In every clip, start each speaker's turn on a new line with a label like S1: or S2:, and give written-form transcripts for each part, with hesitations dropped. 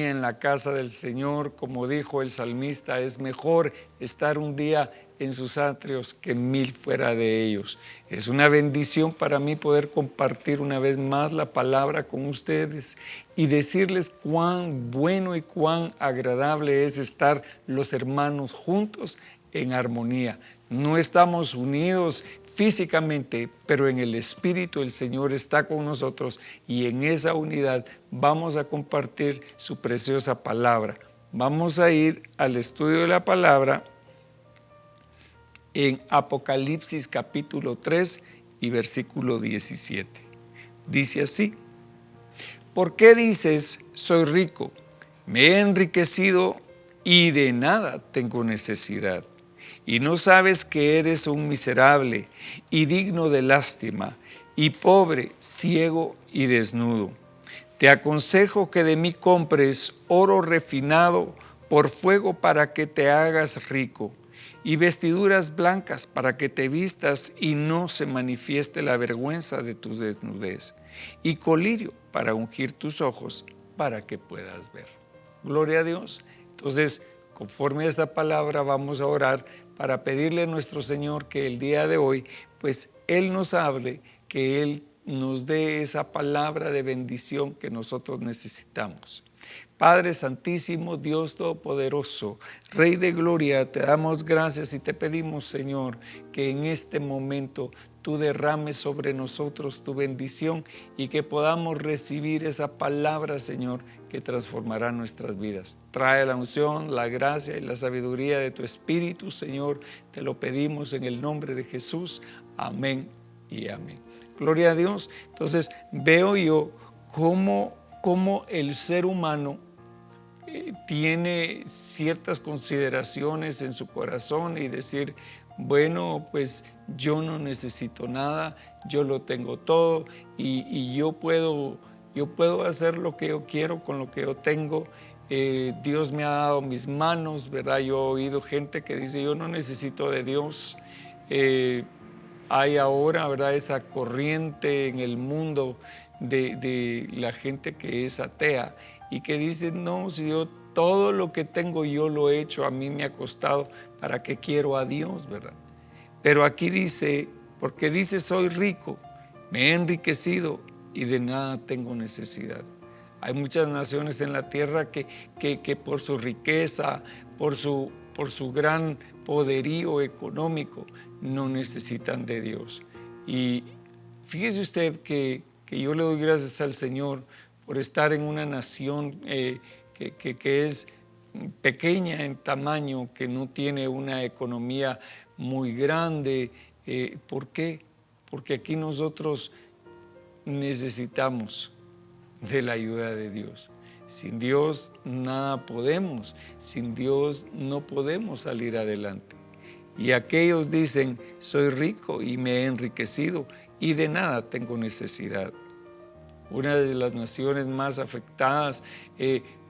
S1: en la casa del Señor, como dijo el salmista, es mejor estar un día en sus atrios que 1000 fuera de ellos. Es una bendición para mí poder compartir una vez más la palabra con ustedes y decirles cuán bueno y cuán agradable es estar los hermanos juntos en armonía. No estamos unidos físicamente, pero en el Espíritu el Señor está con nosotros y en esa unidad vamos a compartir su preciosa palabra. Vamos a ir al estudio de la palabra en Apocalipsis capítulo 3 y versículo 17. Dice así: ¿por qué dices, soy rico, me he enriquecido y de nada tengo necesidad? Y no sabes que eres un miserable y digno de lástima, y pobre, ciego y desnudo. Te aconsejo que de mí compres oro refinado por fuego para que te hagas rico, y vestiduras blancas para que te vistas y no se manifieste la vergüenza de tu desnudez, y colirio para ungir tus ojos para que puedas ver. Gloria a Dios. Entonces, conforme a esta palabra vamos a orar para pedirle a nuestro Señor que el día de hoy, pues Él nos hable, que Él nos dé esa palabra de bendición que nosotros necesitamos. Padre Santísimo, Dios Todopoderoso, Rey de Gloria, te damos gracias y te pedimos, Señor, que en este momento tú derrames sobre nosotros tu bendición y que podamos recibir esa palabra, Señor, que transformará nuestras vidas. Trae la unción, la gracia y la sabiduría de tu Espíritu, Señor, te lo pedimos en el nombre de Jesús. Amén y amén. Gloria a Dios. Entonces veo yo cómo el ser humano tiene ciertas consideraciones en su corazón y decir, bueno, pues yo no necesito nada, yo lo tengo todo y yo puedo hacer lo que yo quiero con lo que yo tengo. Dios me ha dado mis manos, ¿verdad? Yo he oído gente que dice, yo no necesito de Dios. Hay ahora, ¿verdad?, esa corriente en el mundo de la gente que es atea y que dice, no, si yo todo lo que tengo yo lo he hecho, a mí me ha costado, ¿para qué quiero a Dios, verdad? Pero aquí dice, porque dice soy rico, me he enriquecido y de nada tengo necesidad. Hay muchas naciones en la tierra que por su riqueza, por su gran poderío económico, no necesitan de Dios. Y fíjese usted que yo le doy gracias al Señor por estar en una nación que es pequeña en tamaño, que no tiene una economía muy grande. ¿Por qué? Porque aquí nosotros necesitamos de la ayuda de Dios. Sin Dios nada podemos, sin Dios no podemos salir adelante. Y aquellos dicen, soy rico y me he enriquecido y de nada tengo necesidad. Una de las naciones más afectadas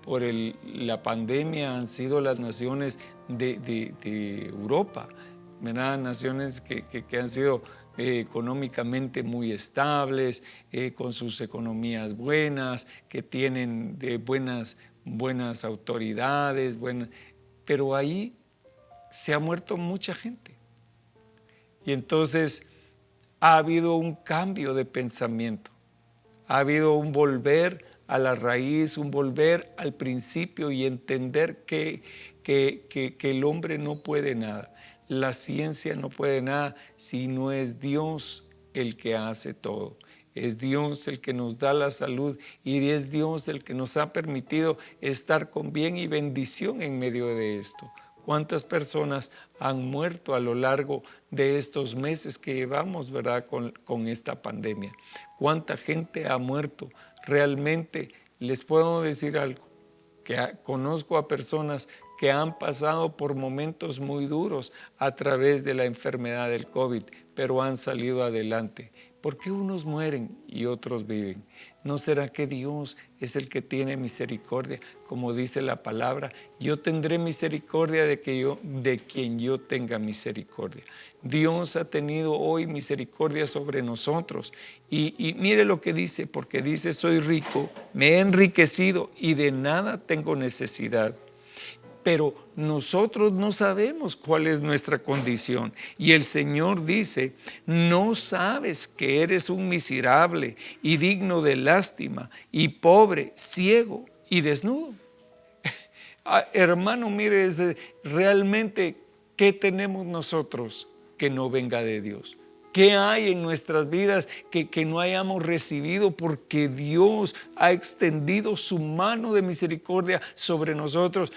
S1: por la pandemia han sido las naciones de Europa, ¿verdad? Naciones que han sido económicamente muy estables, con sus economías buenas, que tienen buenas autoridades, pero ahí se ha muerto mucha gente. Y entonces ha habido un cambio de pensamiento, ha habido un volver a la raíz, un volver al principio y entender que el hombre no puede nada. La ciencia no puede nada si no es Dios el que hace todo. Es Dios el que nos da la salud y es Dios el que nos ha permitido estar con bien y bendición en medio de esto. ¿Cuántas personas han muerto a lo largo de estos meses que llevamos, ¿verdad?, con esta pandemia? ¿Cuánta gente ha muerto? Realmente les puedo decir algo, que conozco a personas que han pasado por momentos muy duros a través de la enfermedad del COVID, pero han salido adelante. ¿Por qué unos mueren y otros viven? ¿No será que Dios es el que tiene misericordia? Como dice la palabra, yo tendré misericordia de quien yo tenga misericordia. Dios ha tenido hoy misericordia sobre nosotros. Y mire lo que dice, porque dice, soy rico, me he enriquecido y de nada tengo necesidad. Pero nosotros no sabemos cuál es nuestra condición. Y el Señor dice, no sabes que eres un miserable y digno de lástima y pobre, ciego y desnudo. Hermano, mire, realmente, ¿qué tenemos nosotros que no venga de Dios? ¿Qué hay en nuestras vidas que no hayamos recibido porque Dios ha extendido su mano de misericordia sobre nosotros?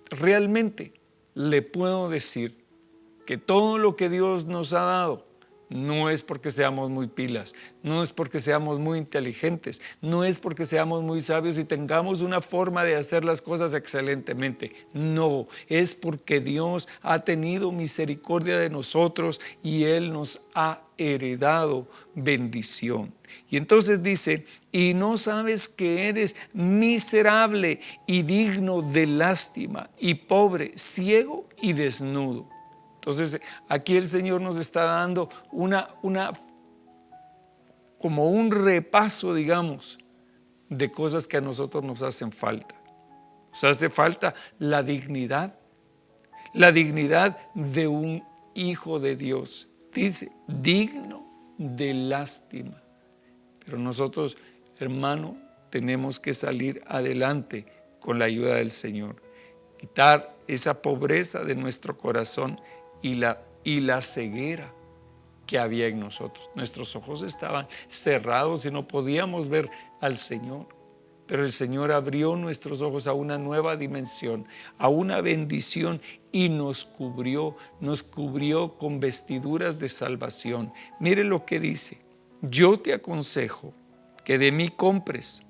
S1: Realmente le puedo decir que todo lo que Dios nos ha dado no es porque seamos muy pilas, no es porque seamos muy inteligentes, no es porque seamos muy sabios y tengamos una forma de hacer las cosas excelentemente. No, es porque Dios ha tenido misericordia de nosotros y Él nos ha heredado bendición. Y entonces dice, y no sabes que eres miserable y digno de lástima y pobre, ciego y desnudo. Entonces aquí el Señor nos está dando como un repaso, digamos, de cosas que a nosotros nos hacen falta. Nos hace falta la dignidad de un hijo de Dios. Dice, digno de lástima. Pero nosotros, hermano, tenemos que salir adelante con la ayuda del Señor. Quitar esa pobreza de nuestro corazón y la ceguera que había en nosotros. Nuestros ojos estaban cerrados y no podíamos ver al Señor. Pero el Señor abrió nuestros ojos a una nueva dimensión, a una bendición y nos cubrió con vestiduras de salvación. Mire lo que dice. Yo te aconsejo que de mí compres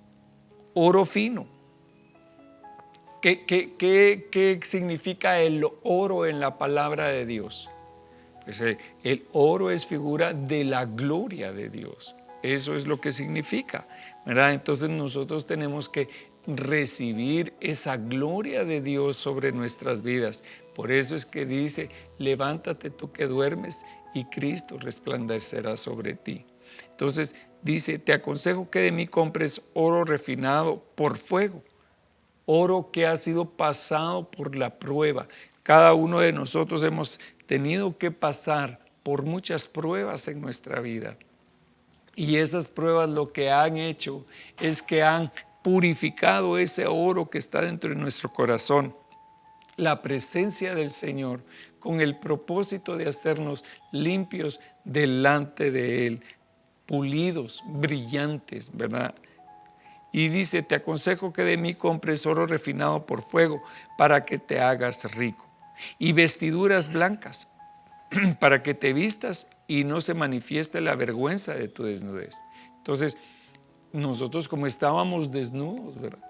S1: oro fino. ¿Qué significa el oro en la palabra de Dios? Pues el oro es figura de la gloria de Dios. Eso es lo que significa, ¿verdad? Entonces nosotros tenemos que recibir esa gloria de Dios sobre nuestras vidas. Por eso es que dice, levántate tú que duermes y Cristo resplandecerá sobre ti. Entonces dice, te aconsejo que de mí compres oro refinado por fuego, oro que ha sido pasado por la prueba. Cada uno de nosotros hemos tenido que pasar por muchas pruebas en nuestra vida. Y esas pruebas lo que han hecho es que han purificado ese oro que está dentro de nuestro corazón. La presencia del Señor con el propósito de hacernos limpios delante de Él, pulidos, brillantes, ¿verdad? Y dice, te aconsejo que de mí compres oro refinado por fuego para que te hagas rico. Y vestiduras blancas para que te vistas y no se manifieste la vergüenza de tu desnudez. Entonces, nosotros como estábamos desnudos, ¿verdad?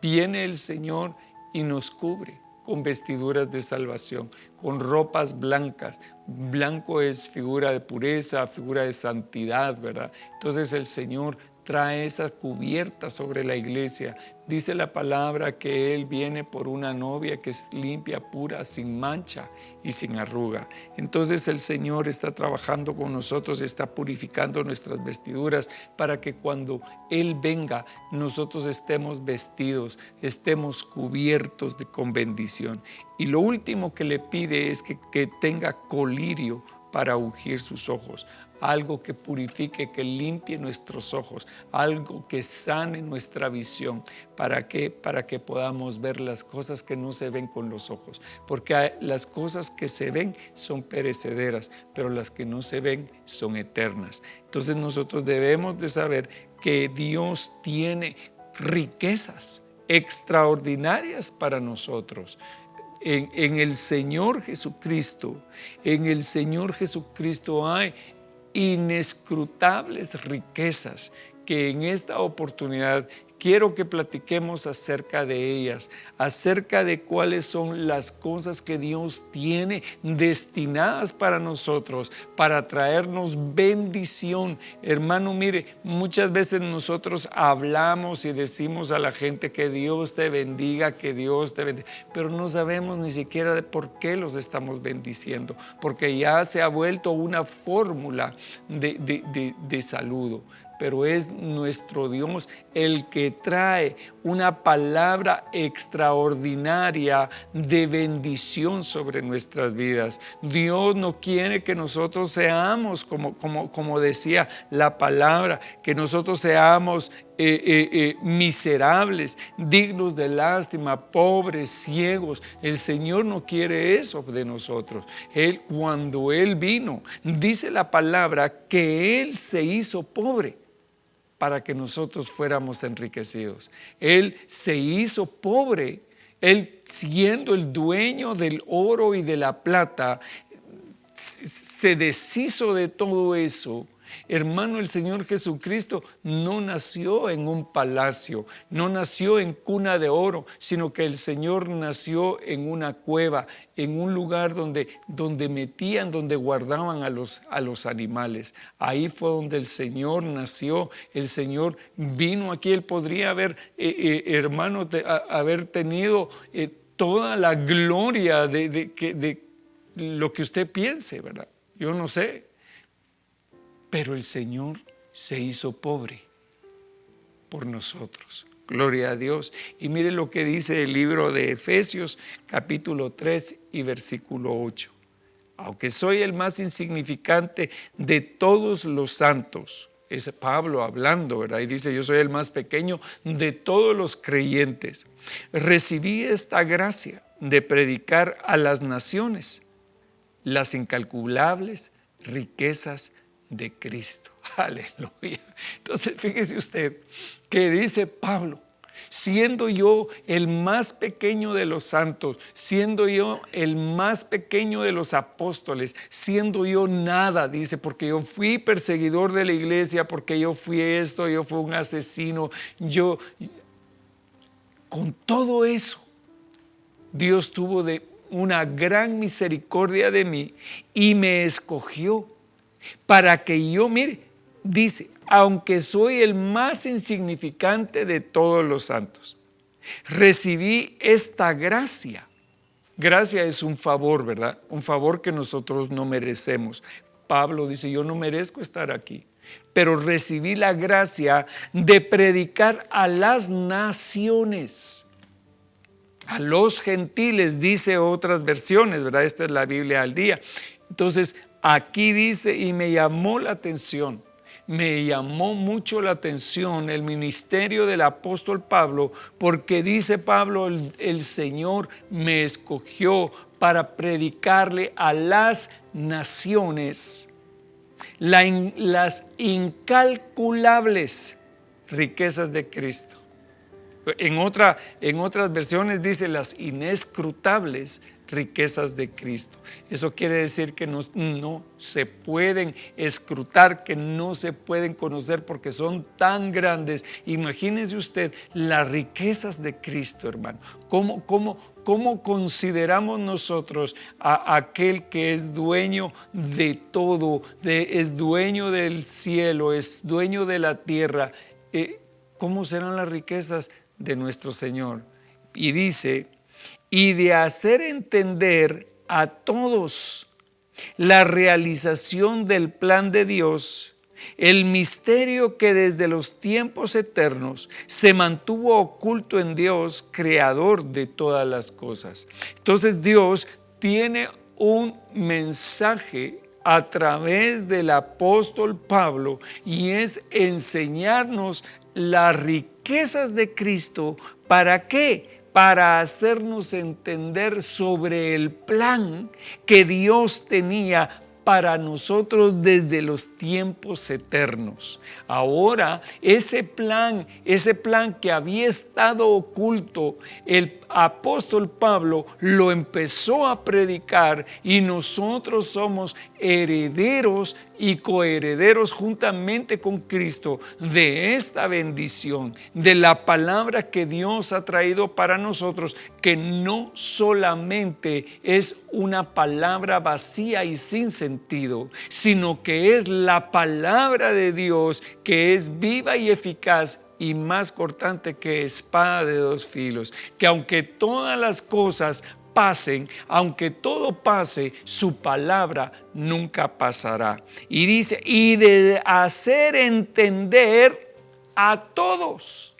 S1: Viene el Señor y nos cubre con vestiduras de salvación, con ropas blancas. Blanco es figura de pureza, figura de santidad, ¿verdad? Entonces el Señor trae esa cubierta sobre la iglesia. Dice la palabra que Él viene por una novia que es limpia, pura, sin mancha y sin arruga. Entonces el Señor está trabajando con nosotros, está purificando nuestras vestiduras para que cuando Él venga nosotros estemos vestidos, estemos cubiertos con bendición. Y lo último que le pide es que tenga colirio para ungir sus ojos. Algo que purifique, que limpie nuestros ojos, algo que sane nuestra visión. ¿Para qué? Para que podamos ver las cosas que no se ven con los ojos. Porque las cosas que se ven son perecederas, pero las que no se ven son eternas. Entonces nosotros debemos de saber que Dios tiene riquezas extraordinarias para nosotros. En el Señor Jesucristo, hay inescrutables riquezas que en esta oportunidad quiero que platiquemos acerca de ellas, acerca de cuáles son las cosas que Dios tiene destinadas para nosotros, para traernos bendición. Hermano, mire, muchas veces nosotros hablamos y decimos a la gente que Dios te bendiga, que Dios te bendiga, pero no sabemos ni siquiera de por qué los estamos bendiciendo, porque ya se ha vuelto una fórmula de saludo. Pero es nuestro Dios el que trae una palabra extraordinaria de bendición sobre nuestras vidas. Dios no quiere que nosotros seamos, como decía la palabra, que nosotros seamos miserables, dignos de lástima, pobres, ciegos. El Señor no quiere eso de nosotros. Cuando Él vino, dice la palabra que Él se hizo pobre para que nosotros fuéramos enriquecidos. Él se hizo pobre, Él siendo el dueño del oro y de la plata, se deshizo de todo eso. Hermano, el Señor Jesucristo no nació en un palacio, no nació en cuna de oro, sino que el Señor nació en una cueva, en un lugar donde guardaban a los animales. Ahí fue donde el Señor nació. El Señor vino aquí. Él podría haber, hermano, haber tenido toda la gloria de lo que usted piense, ¿verdad? Yo no sé. Pero el Señor se hizo pobre por nosotros. Gloria a Dios. Y mire lo que dice el libro de Efesios, capítulo 3 y versículo 8. Aunque soy el más insignificante de todos los santos, es Pablo hablando, ¿verdad? Y dice, yo soy el más pequeño de todos los creyentes. Recibí esta gracia de predicar a las naciones las incalculables riquezas de Cristo. Aleluya. Entonces fíjese usted que dice Pablo, siendo yo el más pequeño de los santos, siendo yo el más pequeño de los apóstoles, siendo yo nada, dice, porque yo fui perseguidor de la iglesia, porque yo fui esto, yo fui un asesino, con todo eso, Dios tuvo una gran misericordia de mí y me escogió para que yo, mire, dice, aunque soy el más insignificante de todos los santos, recibí esta gracia. Gracia es un favor, ¿verdad? Un favor que nosotros no merecemos. Pablo dice, yo no merezco estar aquí, pero recibí la gracia de predicar a las naciones, a los gentiles, dice otras versiones, ¿verdad? Esta es la Biblia al día. Entonces, aquí dice, y me llamó la atención, me llamó mucho la atención el ministerio del apóstol Pablo, porque dice Pablo, el Señor me escogió para predicarle a las naciones las incalculables riquezas de Cristo. En otras versiones dice las inescrutables riquezas de Cristo. Eso quiere decir que no se pueden escrutar, que no se pueden conocer porque son tan grandes. Imagínese usted las riquezas de Cristo, hermano. ¿Cómo consideramos nosotros a aquel que es dueño de todo, es dueño del cielo, es dueño de la tierra? ¿Cómo serán las riquezas de nuestro Señor? Y dice, y de hacer entender a todos la realización del plan de Dios, el misterio que desde los tiempos eternos se mantuvo oculto en Dios, creador de todas las cosas. Entonces Dios tiene un mensaje a través del apóstol Pablo y es enseñarnos las riquezas de Cristo. ¿Para qué? Para hacernos entender sobre el plan que Dios tenía para nosotros desde los tiempos eternos. Ahora, ese plan que había estado oculto, el apóstol Pablo lo empezó a predicar y nosotros somos herederos y coherederos juntamente con Cristo de esta bendición, de la palabra que Dios ha traído para nosotros, que no solamente es una palabra vacía y sin sentido, sino que es la palabra de Dios, que es viva y eficaz y más cortante que espada de dos filos, que aunque todas las cosas pasen, aunque todo pase, su palabra nunca pasará. Y dice, y de hacer entender a todos.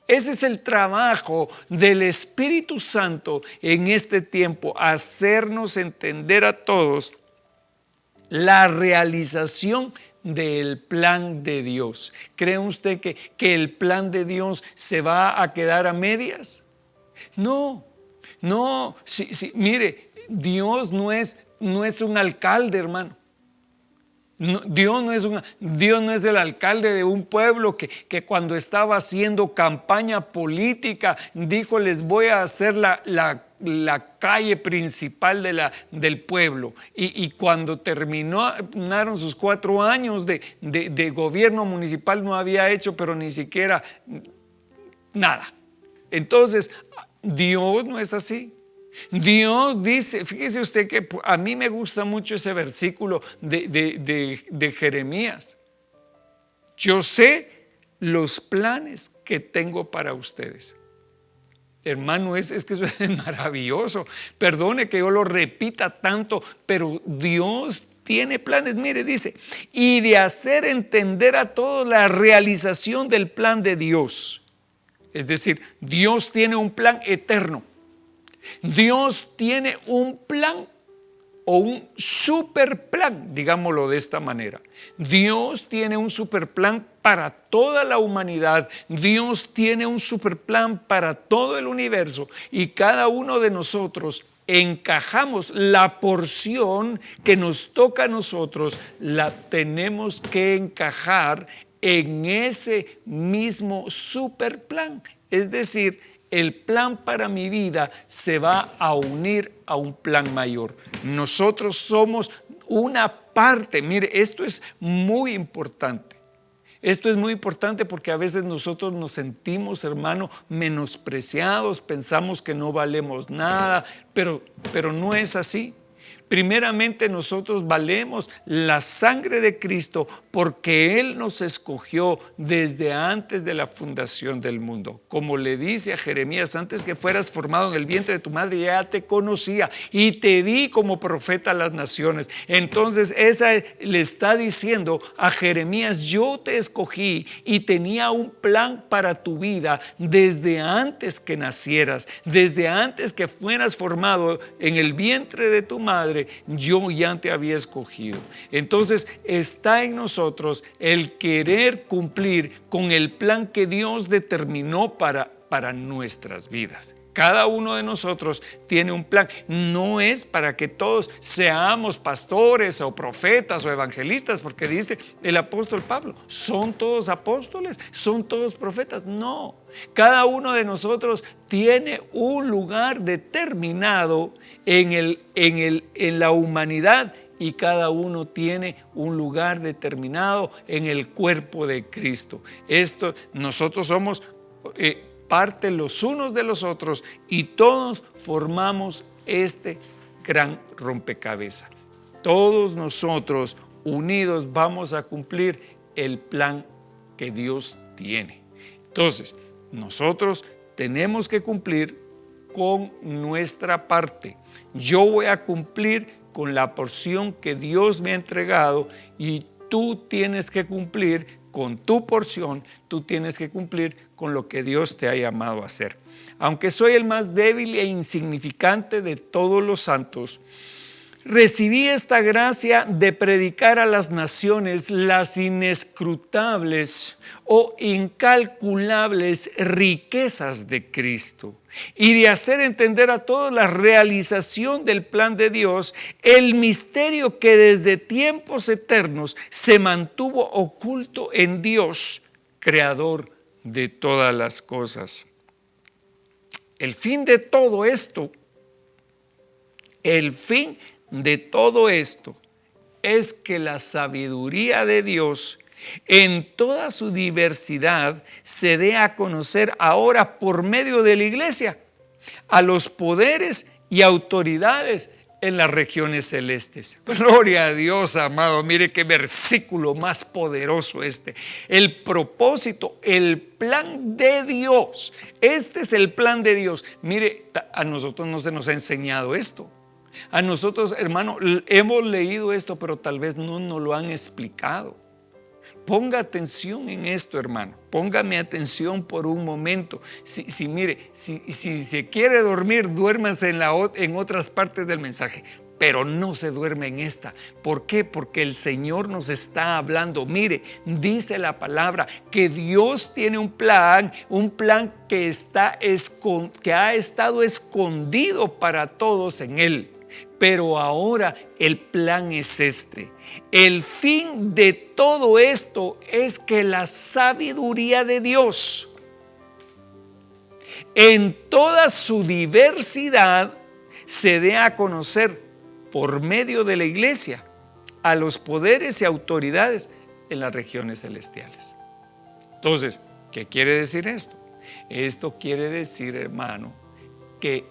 S1: Ese es el trabajo del Espíritu Santo en este tiempo, hacernos entender a todos la realización del plan de Dios. ¿Cree usted que el plan de Dios se va a quedar a medias? No, mire, Dios no es un alcalde, hermano. No, Dios no es el alcalde de un pueblo que cuando estaba haciendo campaña política dijo: les voy a hacer la calle principal del pueblo, y cuando terminaron sus 4 años de gobierno municipal no había hecho pero ni siquiera nada. Entonces Dios no es así. Dios dice, fíjese usted que a mí me gusta mucho ese versículo de Jeremías: yo sé los planes que tengo para ustedes. Hermano, es que eso es maravilloso. Perdone que yo lo repita tanto, pero Dios tiene planes. Mire, dice, y de hacer entender a todos la realización del plan de Dios. Es decir, Dios tiene un plan eterno. Dios tiene un plan, o un super plan, digámoslo de esta manera. Dios tiene un super plan para toda la humanidad. Dios tiene un super plan para todo el universo, y cada uno de nosotros encajamos la porción que nos toca a nosotros, la tenemos que encajar en ese mismo super plan. Es decir, el plan para mi vida se va a unir a un plan mayor. Nosotros somos una parte. Mire, esto es muy importante. Esto es muy importante porque a veces nosotros nos sentimos, hermano, menospreciados, pensamos que no valemos nada, pero no es así. Primeramente, nosotros valemos la sangre de Cristo porque Él nos escogió desde antes de la fundación del mundo. Como le dice a Jeremías: antes que fueras formado en el vientre de tu madre ya te conocía y te di como profeta a las naciones. Entonces esa le está diciendo a Jeremías: yo te escogí y tenía un plan para tu vida desde antes que nacieras, desde antes que fueras formado en el vientre de tu madre. Yo ya te había escogido. Entonces está en nosotros el querer cumplir con el plan que Dios determinó para nuestras vidas. Cada uno de nosotros tiene un plan. No es para que todos seamos pastores o profetas o evangelistas, porque dice el apóstol Pablo: ¿son todos apóstoles? ¿Son todos profetas? No. Cada uno de nosotros tiene un lugar determinado en la humanidad, y cada uno tiene un lugar determinado en el cuerpo de Cristo. Nosotros somos parte los unos de los otros, y todos formamos este gran rompecabezas. Todos nosotros unidos vamos a cumplir el plan que Dios tiene. Entonces, nosotros tenemos que cumplir con nuestra parte. Yo voy a cumplir con la porción que Dios me ha entregado, y tú tienes que cumplir con tu porción. Tú tienes que cumplir con lo que Dios te ha llamado a hacer. Aunque soy el más débil e insignificante de todos los santos, recibí esta gracia de predicar a las naciones las inescrutables o incalculables riquezas de Cristo, y de hacer entender a todos la realización del plan de Dios, el misterio que desde tiempos eternos se mantuvo oculto en Dios, creador de todas las cosas. El fin de todo esto es que la sabiduría de Dios en toda su diversidad se dé a conocer ahora por medio de la iglesia a los poderes y autoridades en las regiones celestes. Gloria a Dios, amado. Mire qué versículo más poderoso este. El propósito, el plan de Dios. Este es el plan de Dios. Mire, a nosotros no se nos ha enseñado esto. A nosotros, hermano, hemos leído esto, pero tal vez no nos lo han explicado. Ponga atención en esto, hermano. Póngame atención por un momento. Mire, si se quiere dormir, duérmase en otras partes del mensaje, pero no se duerme en esta. ¿Por qué? Porque el Señor nos está hablando. Mire, dice la palabra que Dios tiene un plan que ha estado escondido para todos en Él. Pero ahora el plan es este. El fin de todo esto es que la sabiduría de Dios, en toda su diversidad, se dé a conocer por medio de la iglesia a los poderes y autoridades en las regiones celestiales. Entonces, ¿qué quiere decir esto? Esto quiere decir, hermano, que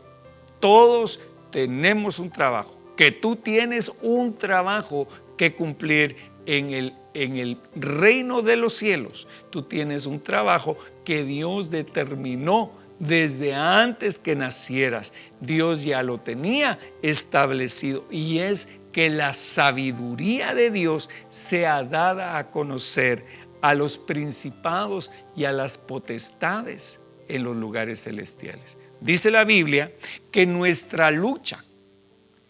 S1: todos tenemos un trabajo, que tú tienes un trabajo que cumplir en el reino de los cielos. Tú tienes un trabajo que Dios determinó desde antes que nacieras. Dios ya lo tenía establecido, y es que la sabiduría de Dios sea dada a conocer a los principados y a las potestades en los lugares celestiales. Dice la Biblia que nuestra lucha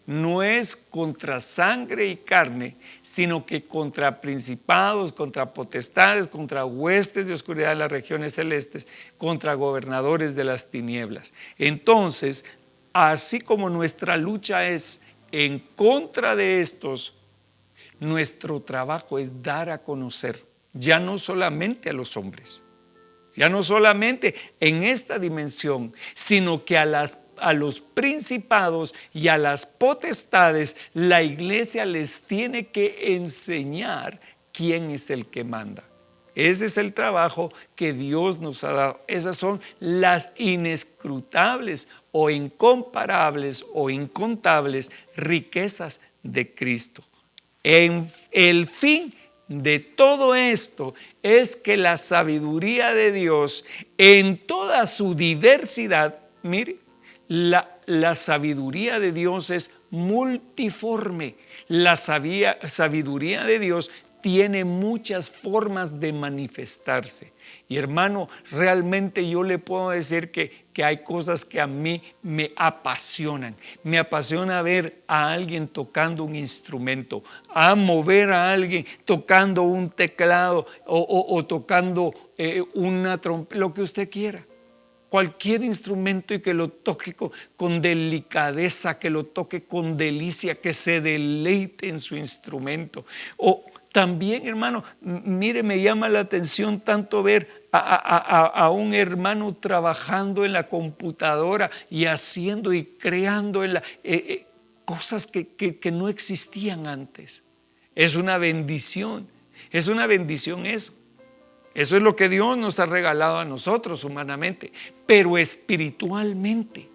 S1: no es contra sangre y carne, sino que contra principados, contra potestades, contra huestes de oscuridad de las regiones celestes, contra gobernadores de las tinieblas. Entonces, así como nuestra lucha es en contra de estos, nuestro trabajo es dar a conocer, ya no solamente a los hombres, ya no solamente en esta dimensión, sino que a los principados y a las potestades, la iglesia les tiene que enseñar quién es el que manda. Ese es el trabajo que Dios nos ha dado. Esas son las inescrutables o incomparables o incontables riquezas de Cristo. El fin de todo esto es que la sabiduría de Dios en toda su diversidad, mire, la sabiduría de Dios es multiforme. La sabiduría de Dios tiene muchas formas de manifestarse. Y hermano, realmente yo le puedo decir que hay cosas que a mí me apasionan. Me apasiona ver a alguien tocando un instrumento, ver a alguien tocando un teclado o tocando una trompeta, lo que usted quiera. Cualquier instrumento, y que lo toque con delicadeza, que lo toque con delicia, que se deleite en su instrumento. O también, hermano, mire, me llama la atención tanto ver a un hermano trabajando en la computadora y haciendo y creando cosas que no existían antes. Es una bendición eso. Eso es lo que Dios nos ha regalado a nosotros humanamente, pero espiritualmente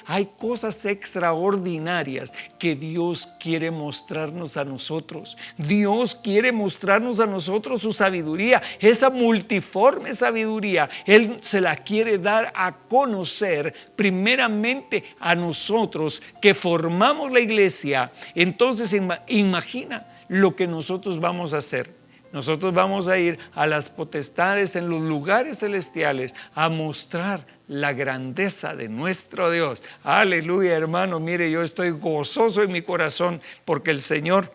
S1: hay cosas extraordinarias que Dios quiere mostrarnos a nosotros. Dios quiere mostrarnos a nosotros su sabiduría, esa multiforme sabiduría. Él se la quiere dar a conocer primeramente a nosotros que formamos la iglesia. Entonces imagina lo que nosotros vamos a hacer. Nosotros vamos a ir a las potestades en los lugares celestiales a mostrar la grandeza de nuestro Dios. Aleluya, hermano. Mire, yo estoy gozoso en mi corazón porque el Señor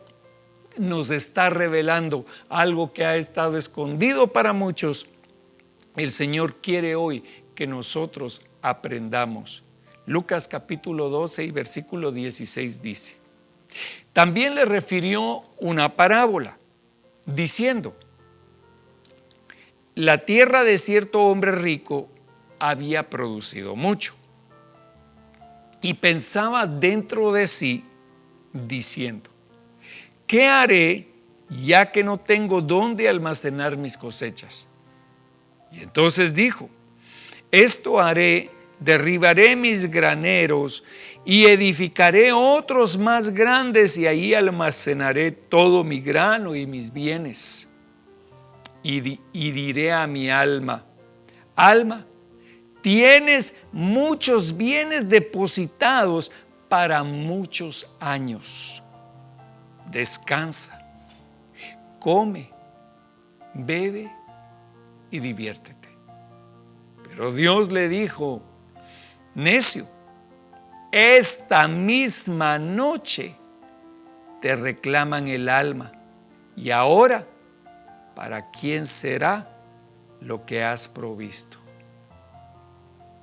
S1: nos está revelando algo que ha estado escondido para muchos. El Señor quiere hoy que nosotros aprendamos. Lucas capítulo 12 y versículo 16 dice: también le refirió una parábola, diciendo: la tierra de cierto hombre rico había producido mucho, y pensaba dentro de sí: diciendo: ¿qué haré ya que no tengo dónde almacenar mis cosechas? Y entonces dijo: esto haré, derribaré mis graneros y edificaré otros más grandes, y ahí almacenaré todo mi grano y mis bienes. Y diré a mi alma: alma, tienes muchos bienes depositados para muchos años. Descansa, come, bebe y diviértete. Pero Dios le dijo: necio, esta misma noche te reclaman el alma, y ahora, ¿para quién será lo que has provisto?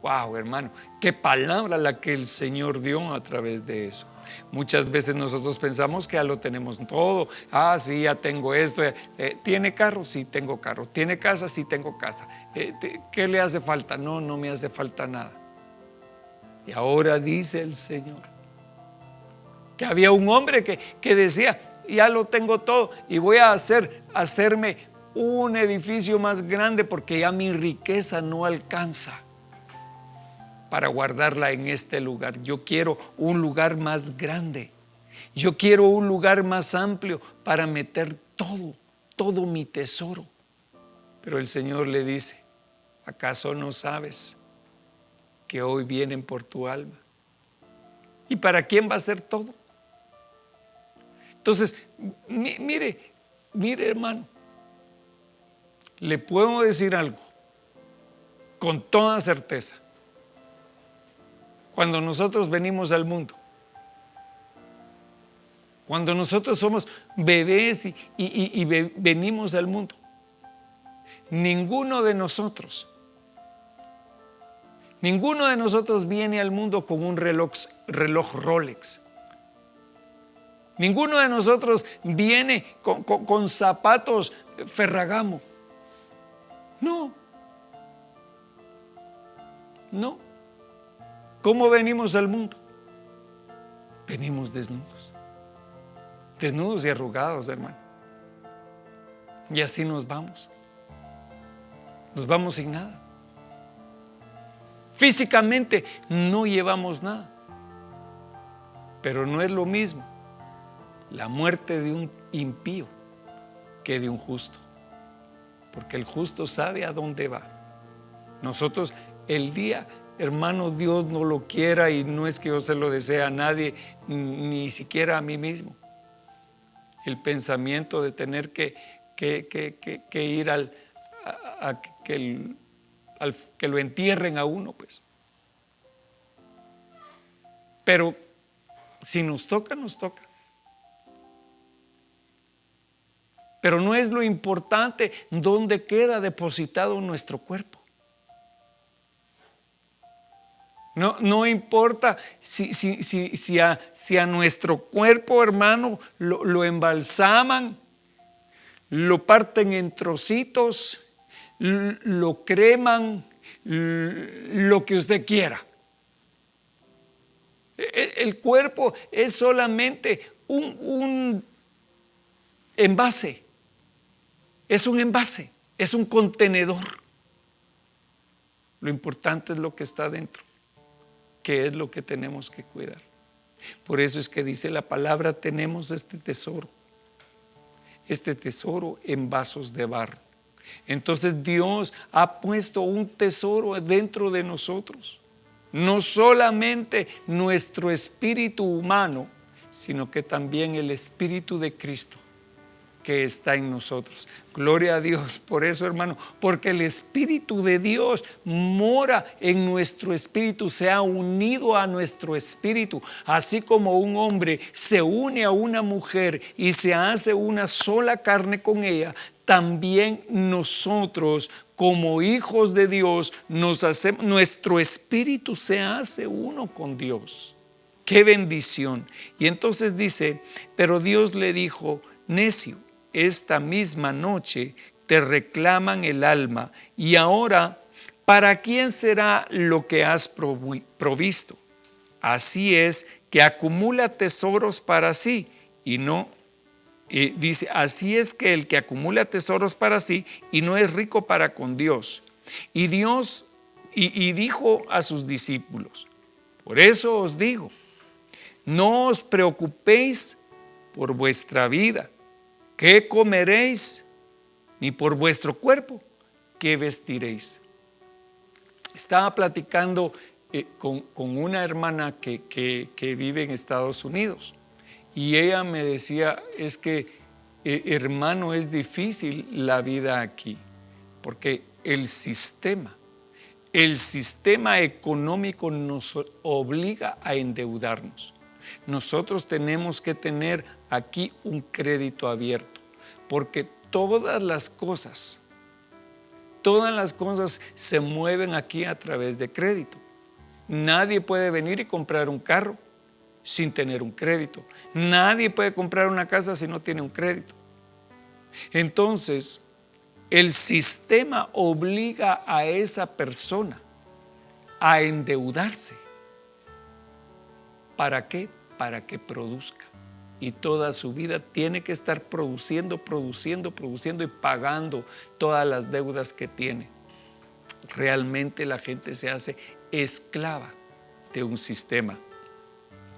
S1: Wow, hermano, qué palabra la que el Señor dio a través de eso. Muchas veces nosotros pensamos que ya lo tenemos todo. Ah, sí, ya tengo esto. ¿Tiene carro? Sí, tengo carro. ¿Tiene casa? Sí, tengo casa. ¿Qué le hace falta? No, no me hace falta nada. Y ahora dice el Señor que había un hombre que decía: ya lo tengo todo y voy a hacerme un edificio más grande porque ya mi riqueza no alcanza para guardarla en este lugar. Yo quiero un lugar más grande. Yo quiero un lugar más amplio para meter todo mi tesoro. Pero el Señor le dice: ¿acaso no sabes que hoy vienen por tu alma? ¿Y para quién va a ser todo? Entonces, mire hermano, le puedo decir algo con toda certeza. Cuando nosotros venimos al mundo, cuando nosotros somos bebés y venimos al mundo, ninguno de nosotros viene al mundo con un reloj Rolex. Ninguno de nosotros viene con zapatos Ferragamo. No. ¿Cómo venimos al mundo? Venimos desnudos y arrugados, hermano. Y así nos vamos sin nada. Físicamente no llevamos nada, pero no es lo mismo la muerte de un impío que de un justo, porque el justo sabe a dónde va. Nosotros, el día, hermano, Dios no lo quiera, y no es que yo se lo desee a nadie, ni siquiera a mí mismo, el pensamiento de tener que ir a que lo entierren a uno, pues. Pero si nos toca, nos toca. Pero no es lo importante dónde queda depositado nuestro cuerpo. No importa si a nuestro cuerpo, hermano, lo embalsaman, lo parten en trocitos, lo creman, lo que usted quiera. El cuerpo es solamente un envase. Es un envase, es un contenedor. Lo importante es lo que está dentro, que es lo que tenemos que cuidar. Por eso es que dice la palabra: tenemos este tesoro en vasos de barro. Entonces Dios ha puesto un tesoro dentro de nosotros, no solamente nuestro espíritu humano, sino que también el Espíritu de Cristo que está en nosotros. Gloria a Dios por eso, hermano, porque el Espíritu de Dios mora en nuestro espíritu, se ha unido a nuestro espíritu, así como un hombre se une a una mujer y se hace una sola carne con ella. También nosotros, como hijos de Dios, nuestro espíritu se hace uno con Dios. ¡Qué bendición! Y entonces dice: pero Dios le dijo: necio, esta misma noche te reclaman el alma, y ahora, ¿para quién será lo que has provisto? así es que acumula tesoros para sí y no, dice, así es que el que acumula tesoros para sí y no es rico para con Dios. Y Dios, y dijo a sus discípulos, por eso os digo, no os preocupéis por vuestra vida, qué comeréis, ni por vuestro cuerpo, qué vestiréis. Estaba platicando con una hermana que vive en Estados Unidos y ella me decía, es que hermano, es difícil la vida aquí, porque el sistema económico nos obliga a endeudarnos. Nosotros tenemos que tener aquí un crédito abierto, porque todas las cosas se mueven aquí a través de crédito. Nadie puede venir y comprar un carro sin tener un crédito. Nadie puede comprar una casa si no tiene un crédito. Entonces, el sistema obliga a esa persona a endeudarse. ¿Para qué? Para que produzca. Y toda su vida tiene que estar produciendo y pagando todas las deudas que tiene. Realmente la gente se hace esclava de un sistema.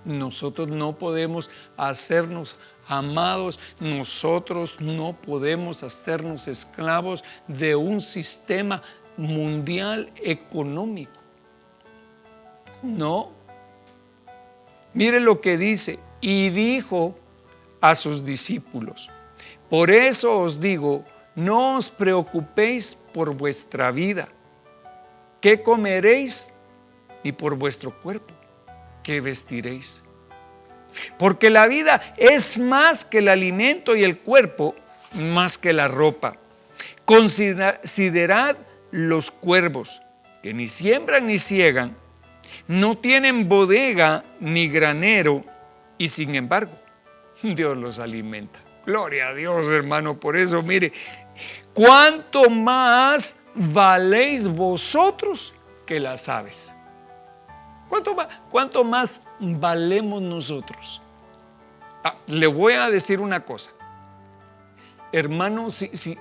S1: Nosotros no podemos hacernos amados, nosotros no podemos hacernos esclavos de un sistema mundial económico. No. Mire lo que dice, y dijo a sus discípulos, por eso os digo, no os preocupéis por vuestra vida, qué comeréis, ni por vuestro cuerpo, qué vestiréis. Porque la vida es más que el alimento y el cuerpo más que la ropa. Considerad los cuervos, que ni siembran ni ciegan, no tienen bodega ni granero, y sin embargo, Dios los alimenta. Gloria a Dios, hermano. Por eso, mire, ¿cuánto más valéis vosotros que las aves? ¿Cuánto más valemos nosotros? Le voy a decir una cosa. Hermano, si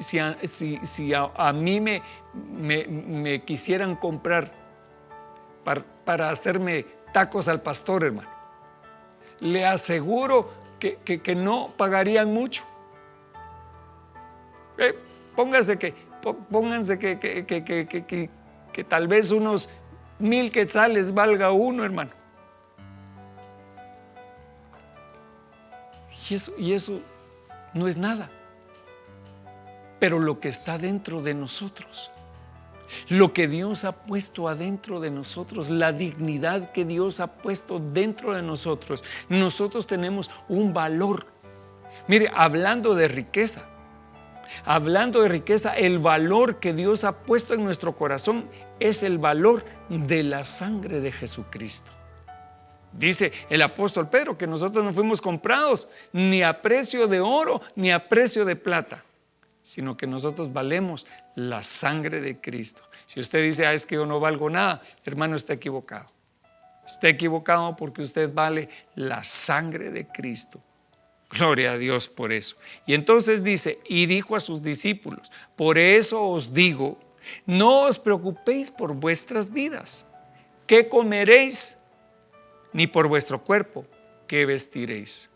S1: a mí me quisieran comprar para hacerme tacos al pastor, hermano, le aseguro que no pagarían mucho. Pónganse que tal vez unos 1,000 quetzales valga uno, hermano. Y eso no es nada. Pero lo que está dentro de nosotros, lo que Dios ha puesto adentro de nosotros, la dignidad que Dios ha puesto dentro de nosotros, nosotros tenemos un valor. Mire, hablando de riqueza, el valor que Dios ha puesto en nuestro corazón es el valor de la sangre de Jesucristo. Dice el apóstol Pedro que nosotros no fuimos comprados ni a precio de oro ni a precio de plata, sino que nosotros valemos la sangre de Cristo. Si usted dice, es que yo no valgo nada, hermano, está equivocado. Está equivocado porque usted vale la sangre de Cristo. Gloria a Dios por eso. Y entonces dice, y dijo a sus discípulos, por eso os digo, no os preocupéis por vuestras vidas, qué comeréis, ni por vuestro cuerpo, qué vestiréis.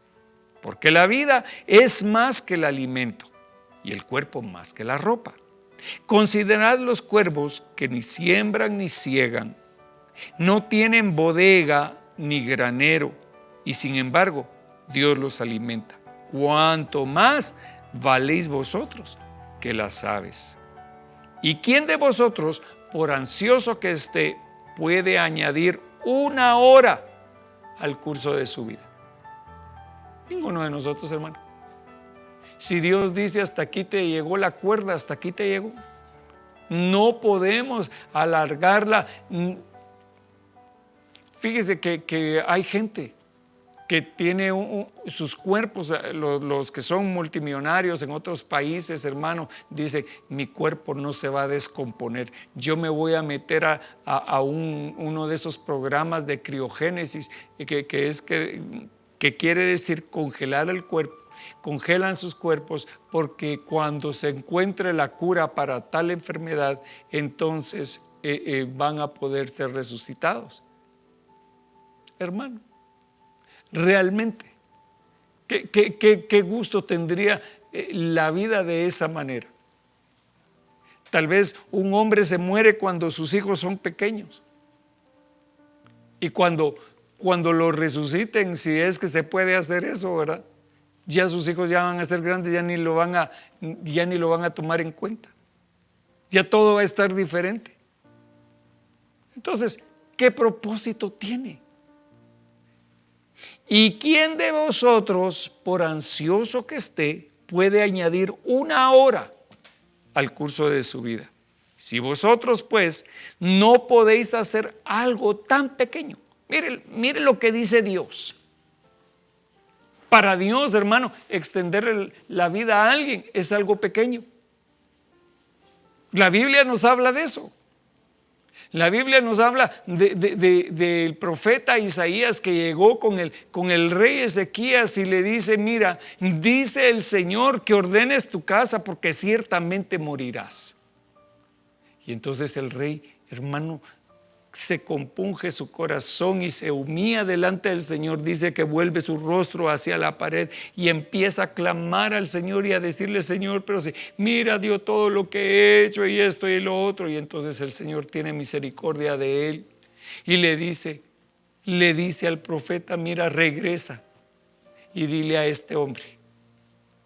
S1: Porque la vida es más que el alimento, y el cuerpo más que la ropa. Considerad los cuervos que ni siembran ni ciegan, no tienen bodega ni granero, y sin embargo Dios los alimenta. ¿Cuánto más valéis vosotros que las aves? ¿Y quién de vosotros, por ansioso que esté, puede añadir una hora al curso de su vida? Ninguno de nosotros, hermano. Si Dios dice hasta aquí te llegó la cuerda, hasta aquí te llegó. No podemos alargarla. Fíjese que hay gente que tiene sus cuerpos, los que son multimillonarios en otros países, hermano, dice, mi cuerpo no se va a descomponer. Yo me voy a meter a uno de esos programas de criogénesis, que quiere decir congelar el cuerpo. Congelan sus cuerpos porque cuando se encuentre la cura para tal enfermedad, entonces van a poder ser resucitados. Hermano, realmente, ¿qué gusto tendría la vida de esa manera? Tal vez un hombre se muere cuando sus hijos son pequeños. Y cuando lo resuciten, si es que se puede hacer eso, ¿verdad? Ya sus hijos ya van a ser grandes, ya ni lo van a tomar en cuenta. Ya todo va a estar diferente. Entonces, ¿qué propósito tiene? ¿Y quién de vosotros, por ansioso que esté, puede añadir 1 hora al curso de su vida? Si vosotros, pues, no podéis hacer algo tan pequeño. Mire lo que dice Dios. Para Dios, hermano, extender la vida a alguien es algo pequeño. La Biblia nos habla de eso. La Biblia nos habla del profeta Isaías que llegó con el rey Ezequías y le dice, mira, dice el Señor que ordenes tu casa porque ciertamente morirás. Y entonces el rey, hermano, se compunge su corazón y se humilla delante del Señor. Dice que vuelve su rostro hacia la pared y empieza a clamar al Señor y a decirle, Señor, pero si mira, Dios, todo lo que he hecho y esto y lo otro. Y entonces el Señor tiene misericordia de él y le dice al profeta, mira, regresa y dile a este hombre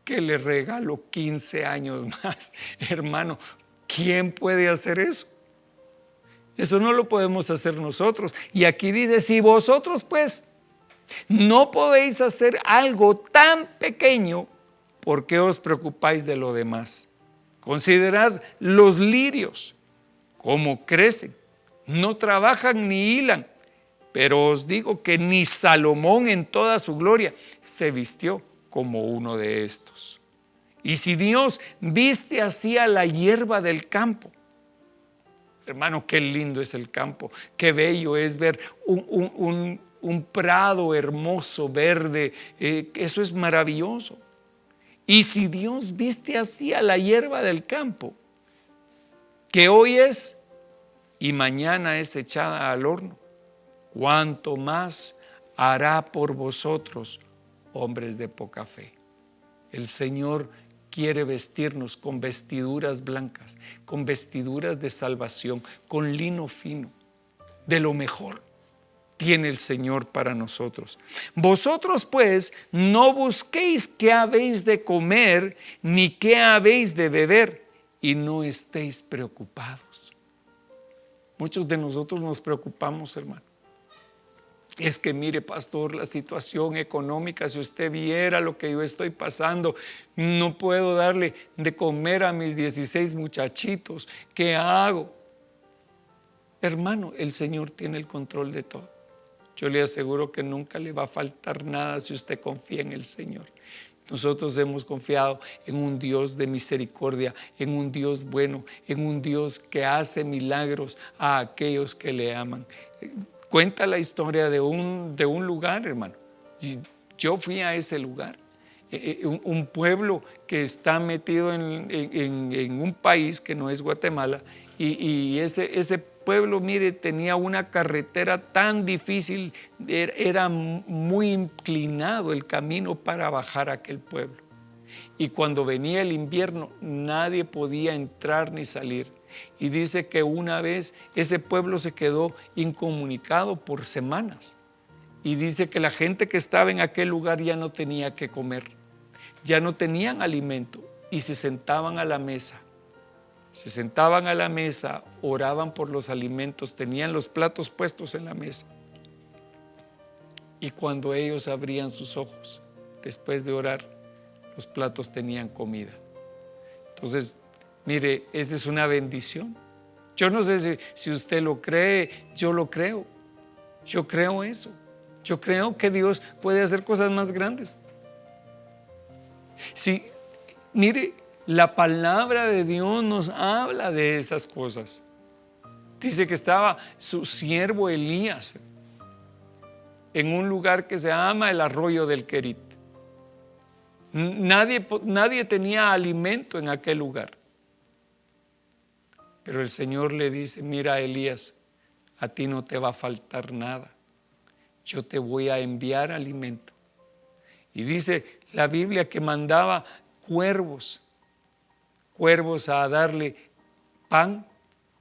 S1: que le regalo 15 años más. Hermano, ¿quién puede hacer eso? Eso no lo podemos hacer nosotros. Y aquí dice, si vosotros pues no podéis hacer algo tan pequeño, ¿por qué os preocupáis de lo demás? Considerad los lirios, cómo crecen, no trabajan ni hilan, pero os digo que ni Salomón en toda su gloria se vistió como uno de estos. Y si Dios viste así a la hierba del campo, hermano, qué lindo es el campo, qué bello es ver un prado hermoso, verde, eso es maravilloso. Y si Dios viste así a la hierba del campo, que hoy es y mañana es echada al horno, ¿cuánto más hará por vosotros, hombres de poca fe? El Señor quiere vestirnos con vestiduras blancas, con vestiduras de salvación, con lino fino, de lo mejor tiene el Señor para nosotros. Vosotros pues no busquéis qué habéis de comer ni qué habéis de beber y no estéis preocupados. Muchos de nosotros nos preocupamos, hermano. Es que mire, pastor, la situación económica, si usted viera lo que yo estoy pasando, no puedo darle de comer a mis 16 muchachitos, ¿qué hago? Hermano, el Señor tiene el control de todo. Yo le aseguro que nunca le va a faltar nada si usted confía en el Señor. Nosotros hemos confiado en un Dios de misericordia, en un Dios bueno, en un Dios que hace milagros a aquellos que le aman. Cuenta la historia de un lugar, hermano. Yo fui a ese lugar, un pueblo que está metido en un país que no es Guatemala, y ese pueblo, mire, tenía una carretera tan difícil, era muy inclinado el camino para bajar a aquel pueblo. Y cuando venía el invierno, nadie podía entrar ni salir. Y dice que una vez ese pueblo se quedó incomunicado por semanas. Y dice que la gente que estaba en aquel lugar ya no tenía que comer, ya no tenían alimento y se sentaban a la mesa. Se sentaban a la mesa, oraban por los alimentos, tenían los platos puestos en la mesa. Y cuando ellos abrían sus ojos, después de orar, los platos tenían comida. Entonces, mire, esa es una bendición. Yo no sé si usted lo cree, yo lo creo. Yo creo eso. Yo creo que Dios puede hacer cosas más grandes. Sí, mire, la palabra de Dios nos habla de esas cosas. Dice que estaba su siervo Elías en un lugar que se llama el arroyo del Querit. Nadie tenía alimento en aquel lugar. Pero el Señor le dice: mira, Elías, a ti no te va a faltar nada. Yo te voy a enviar alimento. Y dice la Biblia que mandaba cuervos a darle pan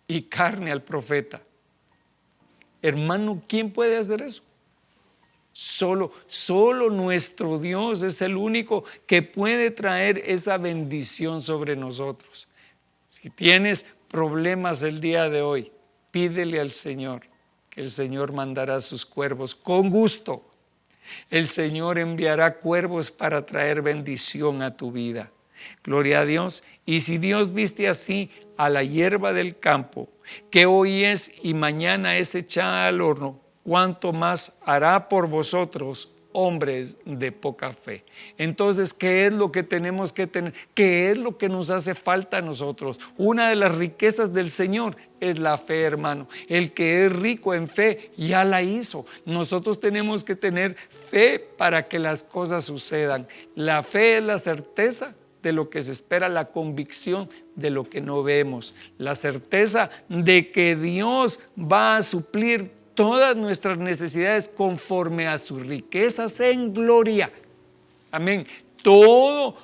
S1: y carne al profeta. Hermano, ¿quién puede hacer eso? Solo nuestro Dios es el único que puede traer esa bendición sobre nosotros. Si tienes problemas el día de hoy, pídele al Señor, que el Señor mandará sus cuervos con gusto. El Señor enviará cuervos para traer bendición a tu vida. Gloria a Dios. Y si Dios viste así a la hierba del campo, que hoy es y mañana es echada al horno, ¿cuánto más hará por vosotros, hombres de poca fe? Entonces, ¿qué es lo que tenemos que tener? ¿Qué es lo que nos hace falta a nosotros? Una de las riquezas del Señor es la fe, hermano. El que es rico en fe ya la hizo. Nosotros tenemos que tener fe para que las cosas sucedan. La fe es la certeza de lo que se espera, la convicción de lo que no vemos, la certeza de que Dios va a suplir todas nuestras necesidades conforme a sus riquezas en gloria. Amén. Todo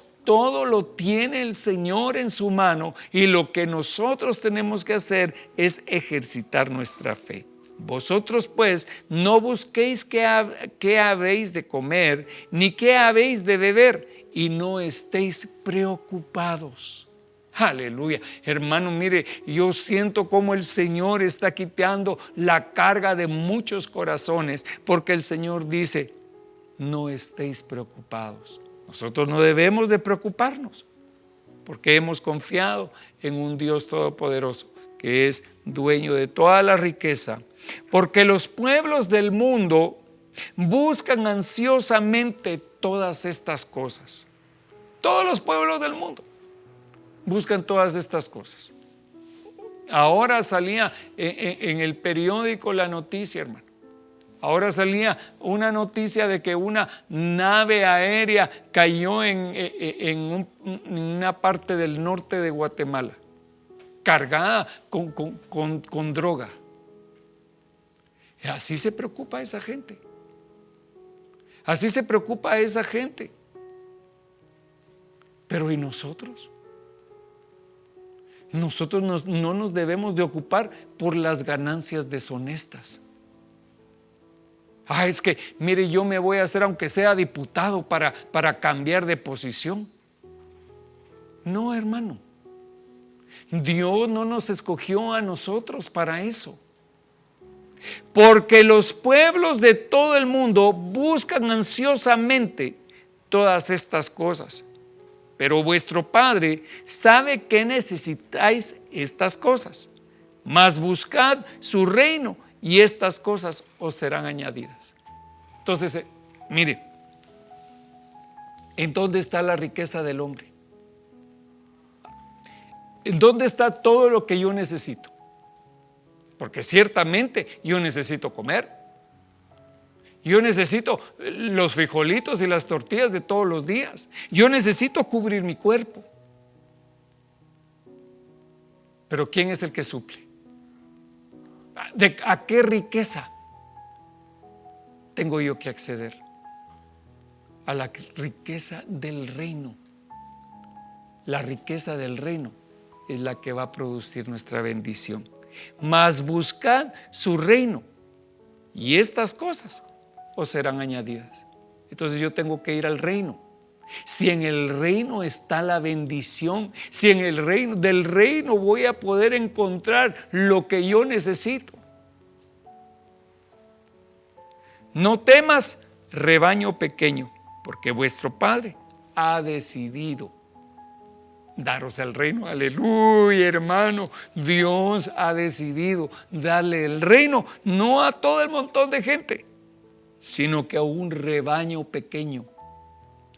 S1: lo tiene el Señor en su mano, y lo que nosotros tenemos que hacer es ejercitar nuestra fe. Vosotros pues no busquéis qué habéis de comer, ni qué habéis de beber, y no estéis preocupados. Aleluya. Hermano, mire, yo siento como el Señor está quitando la carga de muchos corazones, porque el Señor dice: no estéis preocupados. Nosotros no debemos de preocuparnos, porque hemos confiado en un Dios todopoderoso, que es dueño de toda la riqueza. Porque los pueblos del mundo buscan ansiosamente todas estas cosas. Todos los pueblos del mundo buscan todas estas cosas. Ahora salía en el periódico la noticia, hermano. Ahora salía una noticia de que una nave aérea cayó en una parte del norte de Guatemala, cargada con droga. Así se preocupa esa gente. Así se preocupa esa gente. Pero ¿y nosotros? Nosotros no nos debemos de ocupar por las ganancias deshonestas. Es que, mire, yo me voy a hacer aunque sea diputado para cambiar de posición. No, hermano. Dios no nos escogió a nosotros para eso. Porque los pueblos de todo el mundo buscan ansiosamente todas estas cosas. Pero vuestro Padre sabe que necesitáis estas cosas. Mas buscad su reino, y estas cosas os serán añadidas. Entonces, mire, ¿en dónde está la riqueza del hombre? ¿En dónde está todo lo que yo necesito? Porque ciertamente yo necesito comer. Yo necesito los frijolitos y las tortillas de todos los días. Yo necesito cubrir mi cuerpo. Pero ¿quién es el que suple? ¿A qué riqueza tengo yo que acceder? A la riqueza del reino. La riqueza del reino es la que va a producir nuestra bendición. Mas buscad su reino, y estas cosas os serán añadidas. Entonces yo tengo que ir al reino. Si en el reino está la bendición, si en el reino, del reino voy a poder encontrar lo que yo necesito. No temas, rebaño pequeño, porque vuestro Padre ha decidido daros el reino. Aleluya, hermano. Dios ha decidido darle el reino, no a todo el montón de gente. sino que a un rebaño pequeño,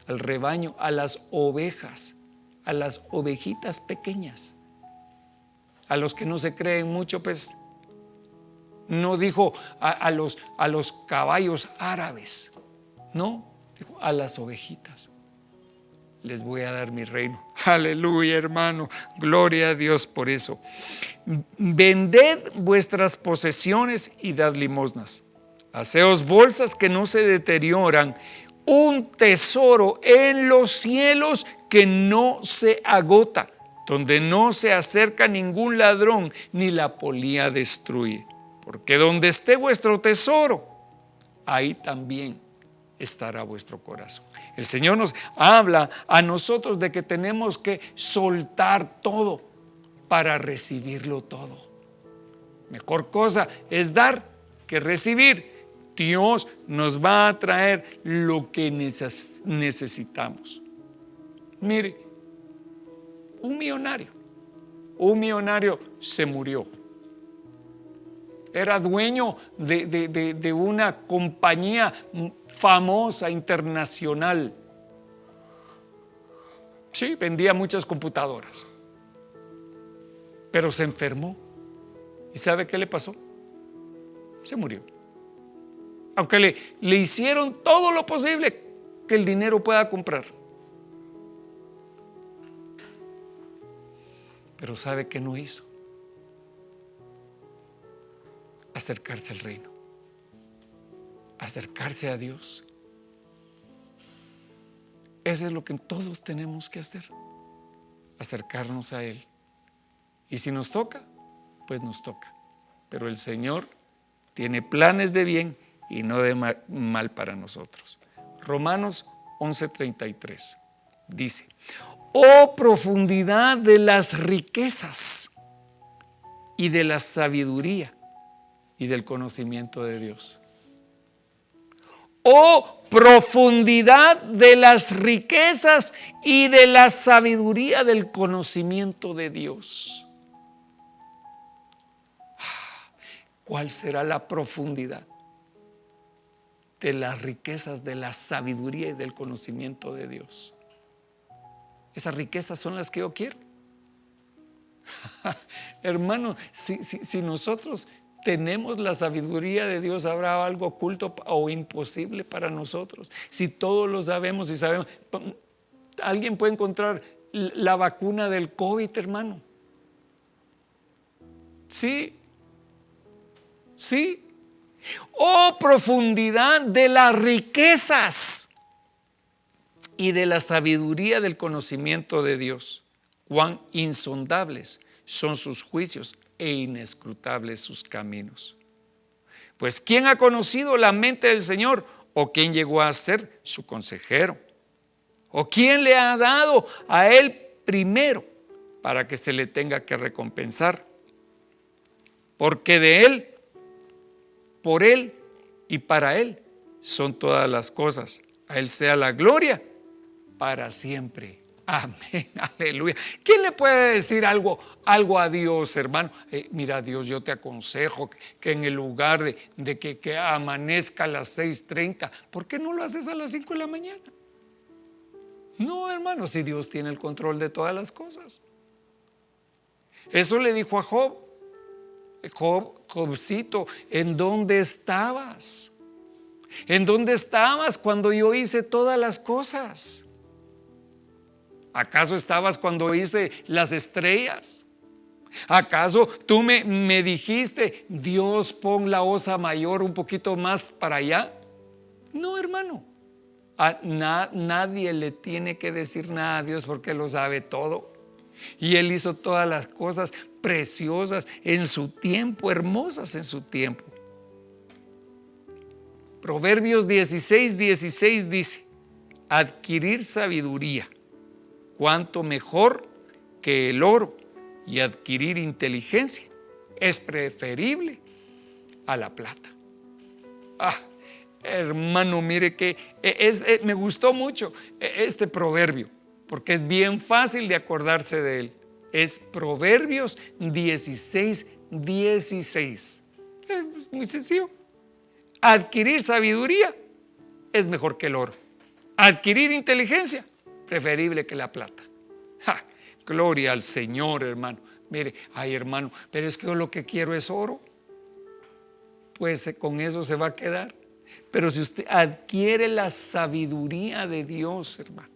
S1: al rebaño, a las ovejas, a las ovejitas pequeñas, a los que no se creen mucho, pues no dijo a los caballos árabes, no, dijo a las ovejitas. Les voy a dar mi reino. Aleluya, hermano, gloria a Dios por eso. Vended vuestras posesiones y dad limosnas. Haceos bolsas que no se deterioran, un tesoro en los cielos que no se agota, donde no se acerca ningún ladrón ni la polilla destruye. Porque donde esté vuestro tesoro, ahí también estará vuestro corazón. El Señor nos habla a nosotros de que tenemos que soltar todo para recibirlo todo. Mejor cosa es dar que recibir. Dios nos va a traer lo que necesitamos. Mire, un millonario se murió. Era dueño de una compañía famosa, internacional. Sí, vendía muchas computadoras. Pero se enfermó. ¿Y sabe qué le pasó? Se murió. Aunque le hicieron todo lo posible que el dinero pueda comprar. Pero ¿sabe qué no hizo? Acercarse al reino, acercarse a Dios. Eso es lo que todos tenemos que hacer, acercarnos a Él. Y si nos toca, pues nos toca. Pero el Señor tiene planes de bien y no de mal para nosotros. Romanos 11:33 dice: oh profundidad de las riquezas y de la sabiduría y del conocimiento de Dios. Oh profundidad de las riquezas y de la sabiduría del conocimiento de Dios. ¿Cuál será la profundidad de las riquezas de la sabiduría y del conocimiento de Dios? Esas riquezas son las que yo quiero. Hermano, si nosotros tenemos la sabiduría de Dios, ¿habrá algo oculto o imposible para nosotros? Si todos lo sabemos y sabemos, ¿alguien puede encontrar la vacuna del COVID, hermano? Sí. Oh profundidad de las riquezas y de la sabiduría del conocimiento de Dios. Cuán insondables son sus juicios e inescrutables sus caminos. Pues ¿quién ha conocido la mente del Señor? ¿O quién llegó a ser su consejero? ¿O quién le ha dado a él primero para que se le tenga que recompensar? Porque de él, por él y para él son todas las cosas. A él sea la gloria para siempre. Amén, aleluya. ¿Quién le puede decir algo a Dios, hermano? Mira, Dios, yo te aconsejo que en el lugar de que amanezca a las 6:30, ¿por qué no lo haces a las 5 de la mañana? No, hermano, si Dios tiene el control de todas las cosas. Eso le dijo a Job. Jobcito, ¿en dónde estabas? ¿En dónde estabas cuando yo hice todas las cosas? ¿Acaso estabas cuando hice las estrellas? ¿Acaso tú me dijiste, Dios, pon la osa mayor un poquito más para allá? No, hermano. Nadie le tiene que decir nada a Dios porque Él lo sabe todo. Y Él hizo todas las cosas preciosas en su tiempo, hermosas en su tiempo. Proverbios 16:16 dice: adquirir sabiduría, cuanto mejor que el oro, y adquirir inteligencia es preferible a la plata. Hermano, mire que me gustó mucho este proverbio, porque es bien fácil de acordarse de él. Es Proverbios 16:16. Es muy sencillo. Adquirir sabiduría es mejor que el oro. Adquirir inteligencia, preferible que la plata. ¡Ja! Gloria al Señor, hermano. Mire, ay, hermano, pero es que yo lo que quiero es oro. Pues con eso se va a quedar. Pero si usted adquiere la sabiduría de Dios, hermano,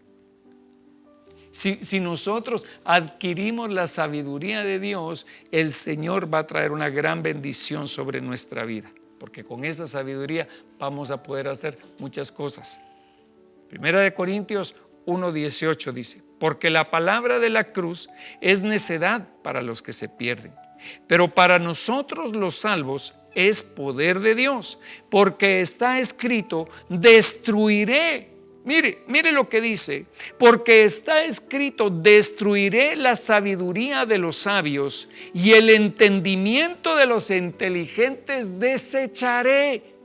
S1: si nosotros adquirimos la sabiduría de Dios, el Señor va a traer una gran bendición sobre nuestra vida, porque con esa sabiduría vamos a poder hacer muchas cosas. Primera de Corintios 1:18 dice: porque la palabra de la cruz es necedad para los que se pierden, pero para nosotros los salvos es poder de Dios, porque está escrito: destruiré. Mire lo que dice: porque está escrito, destruiré la sabiduría de los sabios y el entendimiento de los inteligentes desecharé.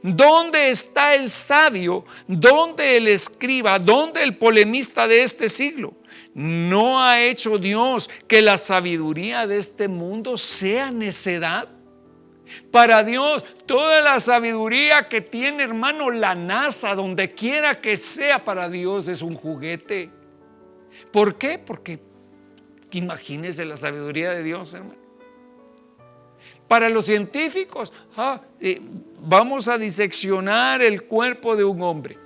S1: ¿Dónde está el sabio? ¿Dónde el escriba? ¿Dónde el polemista de este siglo? ¿No ha hecho Dios que la sabiduría de este mundo sea necedad? Para Dios, toda la sabiduría que tiene, hermano, la NASA, donde quiera que sea, para Dios es un juguete. ¿Por qué? Porque imagínese la sabiduría de Dios, hermano. Para los científicos, vamos a diseccionar el cuerpo de un hombre.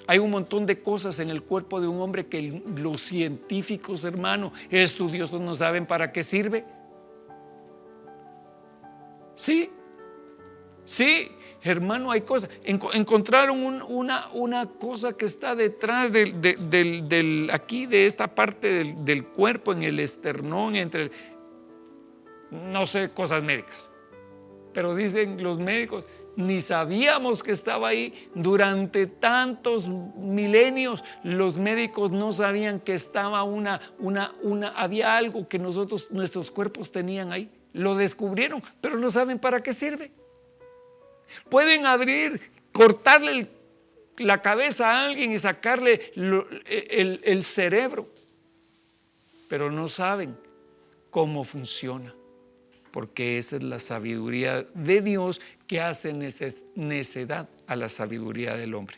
S1: Hay un montón de cosas en el cuerpo de un hombre que los científicos, hermano, estudiosos, no saben para qué sirve. Sí, hermano, hay cosas. Encontraron una cosa que está detrás aquí de esta parte del cuerpo, en el esternón, no sé, cosas médicas. Pero dicen los médicos, ni sabíamos que estaba ahí. Durante tantos milenios los médicos no sabían que estaba había algo que nuestros cuerpos tenían ahí. Lo descubrieron, pero no saben para qué sirve. Pueden cortarle la cabeza a alguien y sacarle el cerebro, pero no saben cómo funciona, porque esa es la sabiduría de Dios que hace necedad a la sabiduría del hombre.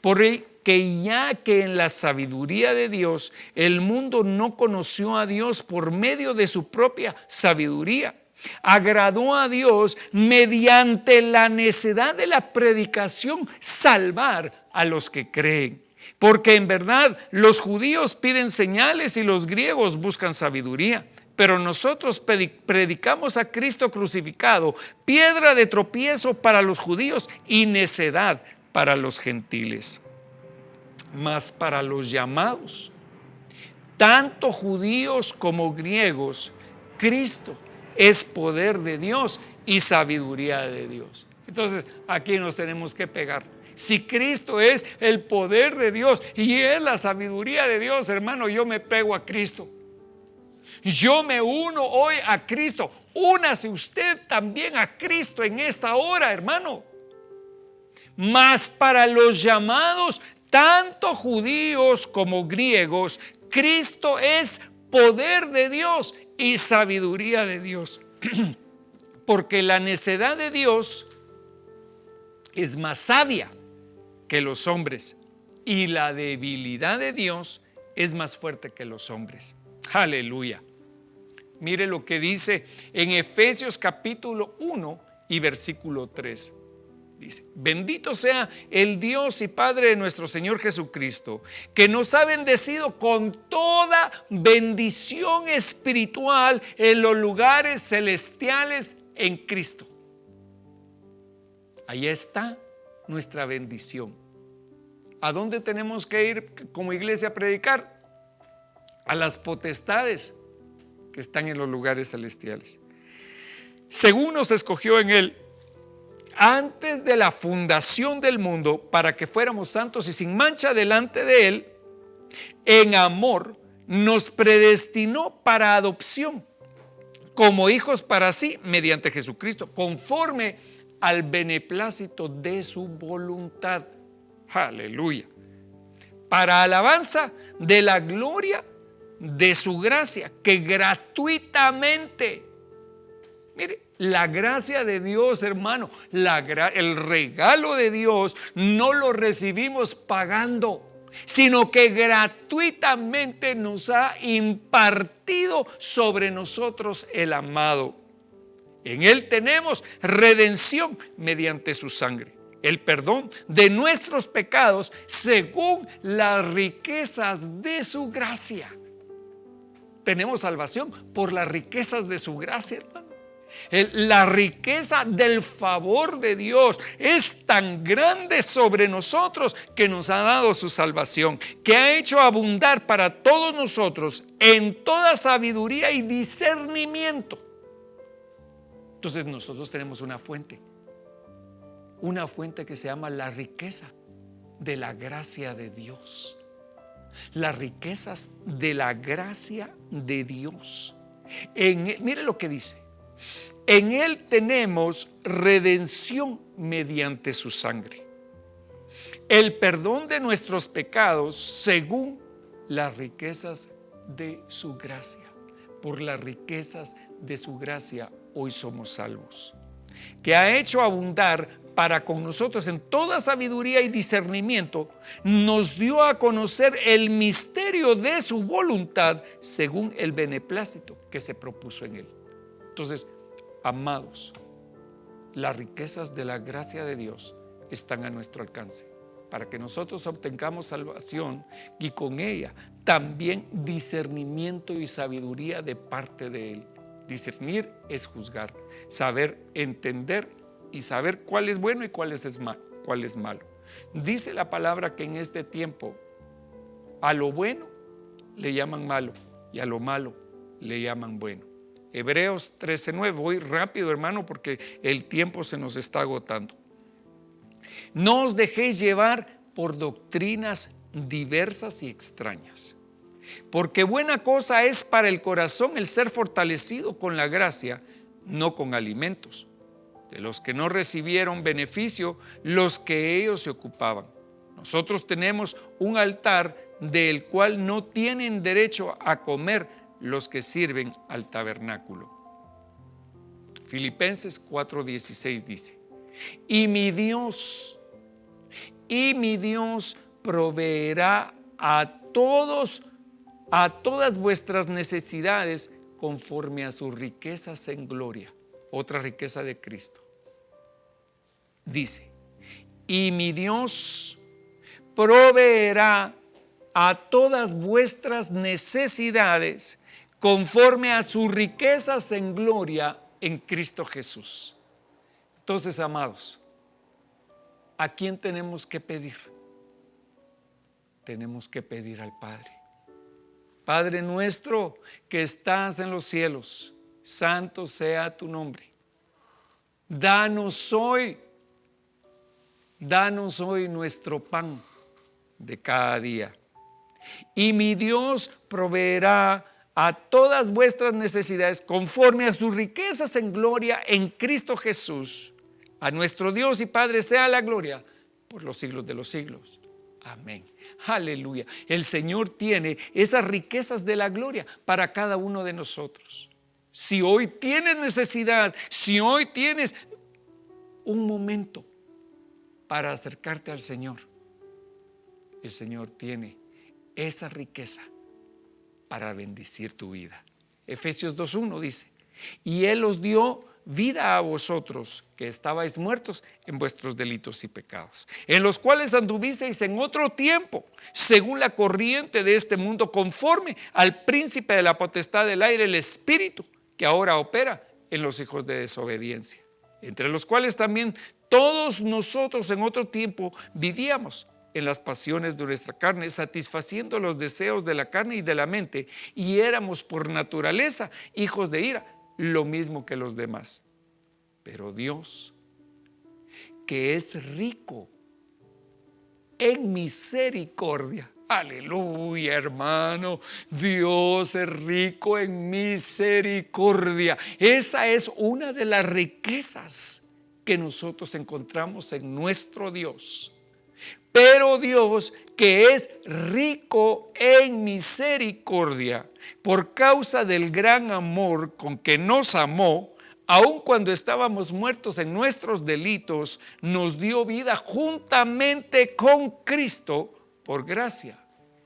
S1: Porque ya que en la sabiduría de Dios el mundo no conoció a Dios por medio de su propia sabiduría, agradó a Dios mediante la necedad de la predicación salvar a los que creen. Porque en verdad los judíos piden señales y los griegos buscan sabiduría. Pero nosotros predicamos a Cristo crucificado, piedra de tropiezo para los judíos y necedad para los gentiles. Mas para los llamados, tanto judíos como griegos, Cristo es poder de Dios y sabiduría de Dios. Entonces aquí nos tenemos que pegar. Si Cristo es el poder de Dios y es la sabiduría de Dios, hermano, yo me pego a Cristo. Yo me uno hoy a Cristo. Únase usted también a Cristo en esta hora, hermano. Mas para los llamados, tanto judíos como griegos, Cristo es poder de Dios y sabiduría de Dios. Porque la necedad de Dios es más sabia que los hombres y la debilidad de Dios es más fuerte que los hombres. Aleluya. Mire lo que dice en Efesios capítulo 1 y versículo 3. Dice: bendito sea el Dios y Padre de nuestro Señor Jesucristo, que nos ha bendecido con toda bendición espiritual en los lugares celestiales en Cristo. Ahí está nuestra bendición. ¿A dónde tenemos que ir como iglesia a predicar? A las potestades que están en los lugares celestiales. Según nos escogió en Él antes de la fundación del mundo, para que fuéramos santos y sin mancha delante de Él, en amor nos predestinó para adopción como hijos para sí mediante Jesucristo, conforme al beneplácito de su voluntad. Aleluya. Para alabanza de la gloria de su gracia, que gratuitamente, mire, La gracia de Dios, hermano, el regalo de Dios no lo recibimos pagando, sino que gratuitamente nos ha impartido sobre nosotros el amado. En Él tenemos redención mediante su sangre, el perdón de nuestros pecados según las riquezas de su gracia. Tenemos salvación por las riquezas de su gracia, hermano. La riqueza del favor de Dios es tan grande sobre nosotros que nos ha dado su salvación, que ha hecho abundar para todos nosotros en toda sabiduría y discernimiento. Entonces nosotros tenemos una fuente que se llama la riqueza de la gracia de Dios. Las riquezas de la gracia de Dios. Mire lo que dice: en Él tenemos redención mediante su sangre, el perdón de nuestros pecados según las riquezas de su gracia. Por las riquezas de su gracia hoy somos salvos, que ha hecho abundar para con nosotros en toda sabiduría y discernimiento, nos dio a conocer el misterio de su voluntad según el beneplácito que se propuso en Él. Entonces, amados, las riquezas de la gracia de Dios están a nuestro alcance para que nosotros obtengamos salvación y con ella también discernimiento y sabiduría de parte de Él. Discernir es juzgar, saber entender y saber cuál es bueno y cuál es malo. Dice la palabra que en este tiempo a lo bueno le llaman malo y a lo malo le llaman bueno. Hebreos 13:9. Voy rápido, hermano, porque el tiempo se nos está agotando. No os dejéis llevar por doctrinas diversas y extrañas, porque buena cosa es para el corazón el ser fortalecido con la gracia, no con alimentos, de los que no recibieron beneficio los que ellos se ocupaban. Nosotros tenemos un altar del cual no tienen derecho a comer los que sirven al tabernáculo. Filipenses 4:16 dice: y mi Dios proveerá a todas vuestras necesidades conforme a sus riquezas en gloria. Otra riqueza de Cristo. Dice: y mi Dios proveerá a todas vuestras necesidades conforme a sus riquezas en gloria en Cristo Jesús. Entonces, amados, ¿a quién tenemos que pedir? Tenemos que pedir al Padre. Padre nuestro que estás en los cielos, santo sea tu nombre. Danos hoy nuestro pan de cada día. Y mi Dios proveerá a todas vuestras necesidades conforme a sus riquezas en gloria en Cristo Jesús. A nuestro Dios y Padre sea la gloria por los siglos de los siglos. Amén. Aleluya. El Señor tiene esas riquezas de la gloria para cada uno de nosotros. Si hoy tienes necesidad, si hoy tienes un momento para acercarte al Señor, el Señor tiene esa riqueza para bendecir tu vida. Efesios 2:1 dice: y Él os dio vida a vosotros que estabais muertos en vuestros delitos y pecados, en los cuales anduvisteis en otro tiempo, según la corriente de este mundo, conforme al príncipe de la potestad del aire, el espíritu que ahora opera en los hijos de desobediencia, entre los cuales también todos nosotros en otro tiempo vivíamos en las pasiones de nuestra carne, satisfaciendo los deseos de la carne y de la mente, y éramos por naturaleza hijos de ira, lo mismo que los demás. Pero Dios, que es rico en misericordia, aleluya, hermano, Dios es rico en misericordia. Esa es una de las riquezas que nosotros encontramos en nuestro Dios. Pero Dios, que es rico en misericordia, por causa del gran amor con que nos amó, aun cuando estábamos muertos en nuestros delitos, nos dio vida juntamente con Cristo. Por gracia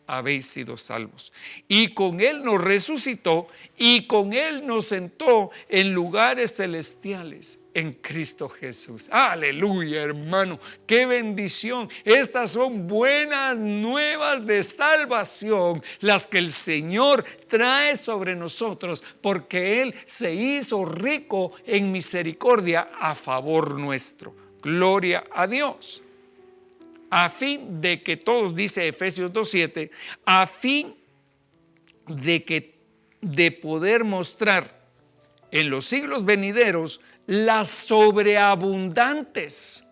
S1: habéis sido salvos. Y con Él nos resucitó y con Él nos sentó en lugares celestiales en Cristo Jesús. Aleluya, hermano, qué bendición. Estas son buenas nuevas de salvación, las que el Señor trae sobre nosotros, porque Él se hizo rico en misericordia a favor nuestro. Gloria a Dios. A fin de que todos, dice Efesios 2:7, a fin de poder mostrar en los siglos venideros las sobreabundantes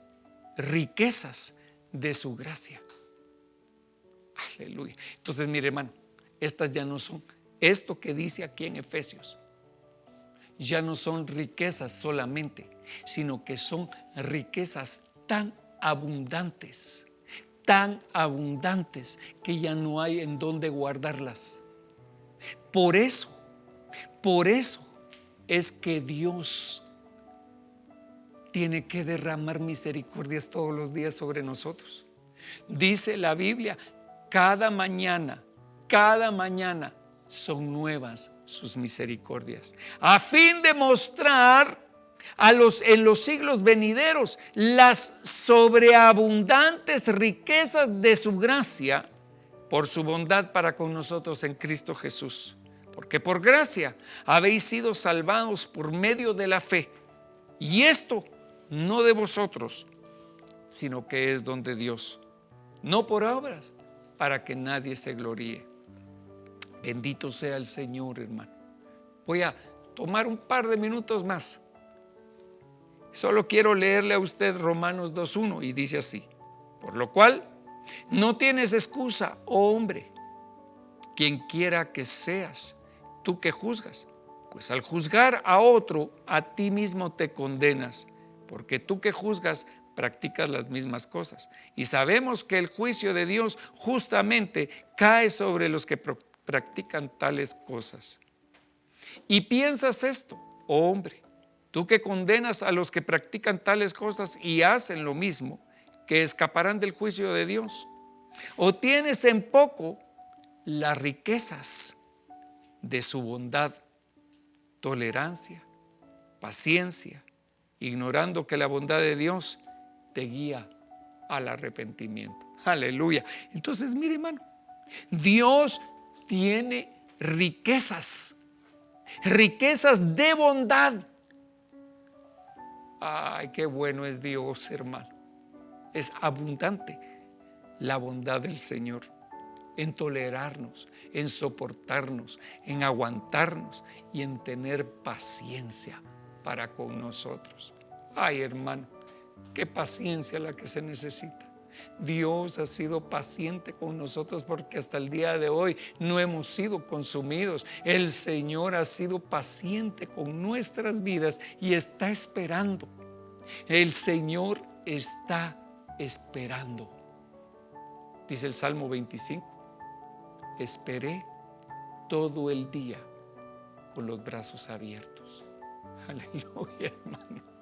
S1: riquezas de su gracia. Aleluya. Entonces, mire, hermano, estas ya no son, esto que dice aquí en Efesios, ya no son riquezas solamente, sino que son riquezas tan abundantes que ya no hay en dónde guardarlas. Por eso es que Dios tiene que derramar misericordias todos los días sobre nosotros. Dice la Biblia, cada mañana son nuevas sus misericordias, a fin de mostrar en los siglos venideros las sobreabundantes riquezas de su gracia por su bondad para con nosotros en Cristo Jesús. Porque por gracia habéis sido salvados por medio de la fe, y esto no de vosotros, sino que es don de Dios, no por obras, para que nadie se gloríe. Bendito sea el Señor, hermano. Voy a tomar un par de minutos más. Solo quiero leerle a usted Romanos 2:1 y dice así: por lo cual no tienes excusa, oh hombre, quien quiera que seas, tú que juzgas, pues al juzgar a otro, a ti mismo te condenas, porque tú que juzgas practicas las mismas cosas. Y sabemos que el juicio de Dios justamente cae sobre los que practican tales cosas. Y piensas esto, oh hombre, tú que condenas a los que practican tales cosas y hacen lo mismo, que escaparán del juicio de Dios. O tienes en poco las riquezas de su bondad, tolerancia, paciencia, ignorando que la bondad de Dios te guía al arrepentimiento. Aleluya. Entonces, mire, hermano, Dios tiene riquezas de bondad. Ay, qué bueno es Dios, hermano. Es abundante la bondad del Señor en tolerarnos, en soportarnos, en aguantarnos y en tener paciencia para con nosotros. Ay, hermano, qué paciencia la que se necesita. Dios ha sido paciente con nosotros porque hasta el día de hoy no hemos sido consumidos. El Señor ha sido paciente con nuestras vidas y está esperando. El Señor está esperando. Dice el Salmo 25: esperé todo el día con los brazos abiertos. Aleluya, hermano.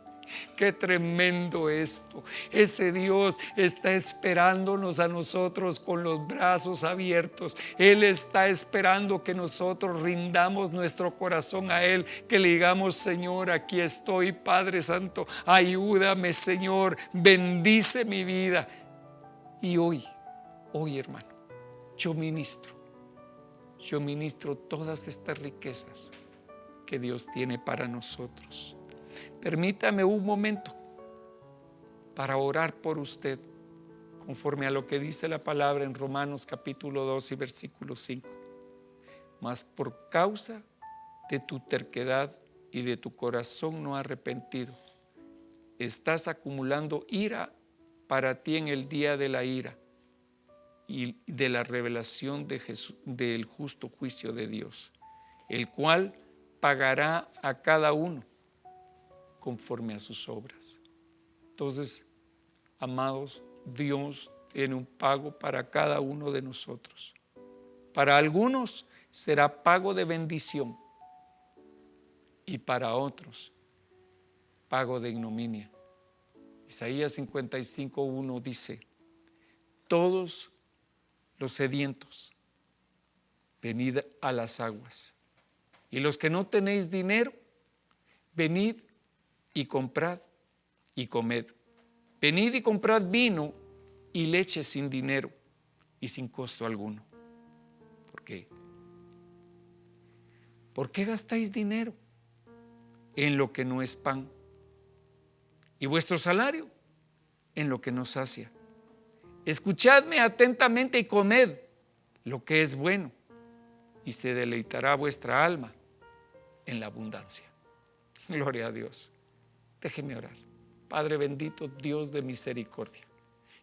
S1: Qué tremendo esto. Ese Dios está esperándonos a nosotros con los brazos abiertos. Él está esperando que nosotros rindamos nuestro corazón a Él, que le digamos: Señor, aquí estoy, Padre Santo, ayúdame, Señor, bendice mi vida. Y hoy, hermano, yo ministro todas estas riquezas que Dios tiene para nosotros. Permítame un momento para orar por usted, conforme a lo que dice la palabra en Romanos capítulo 2 y versículo 5. Mas por causa de tu terquedad y de tu corazón no arrepentido, estás acumulando ira para ti en el día de la ira y de la revelación de Jesús, del justo juicio de Dios, el cual pagará a cada uno conforme a sus obras. Entonces, amados, Dios tiene un pago para cada uno de nosotros. Para algunos será pago de bendición y para otros pago de ignominia. Isaías 55:1 dice: todos los sedientos, venid a las aguas, y los que no tenéis dinero, venid y comprad y comed. Venid y comprad vino y leche sin dinero y sin costo alguno. ¿Por qué? ¿Por qué gastáis dinero en lo que no es pan? Y vuestro salario en lo que no sacia. Escuchadme atentamente y comed lo que es bueno, y se deleitará vuestra alma en la abundancia. Gloria a Dios. Déjeme orar. Padre bendito, Dios de misericordia,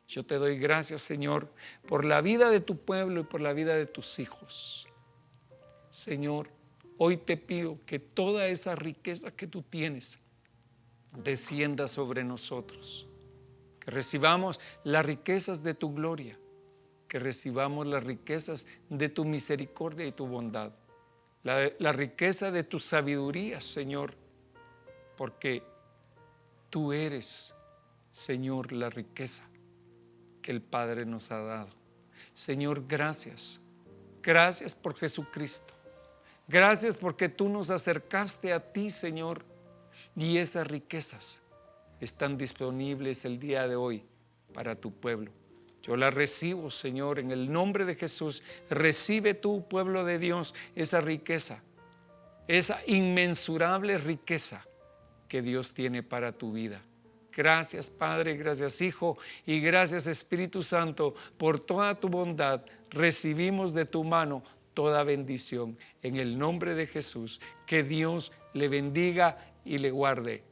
S1: yo te doy gracias, Señor, por la vida de tu pueblo y por la vida de tus hijos. Señor, hoy te pido que toda esa riqueza que tú tienes descienda sobre nosotros, que recibamos las riquezas de tu gloria, que recibamos las riquezas de tu misericordia y tu bondad, la riqueza de tu sabiduría, Señor, porque tú eres, Señor, la riqueza que el Padre nos ha dado. Señor, gracias. Gracias por Jesucristo. Gracias porque tú nos acercaste a ti, Señor, y esas riquezas están disponibles el día de hoy para tu pueblo. Yo las recibo, Señor, en el nombre de Jesús. Recibe tú, pueblo de Dios, esa riqueza, esa inmensurable riqueza que Dios tiene para tu vida. Gracias, Padre, gracias, Hijo, y gracias, Espíritu Santo, por toda tu bondad. Recibimos de tu mano toda bendición. En el nombre de Jesús, que Dios le bendiga y le guarde.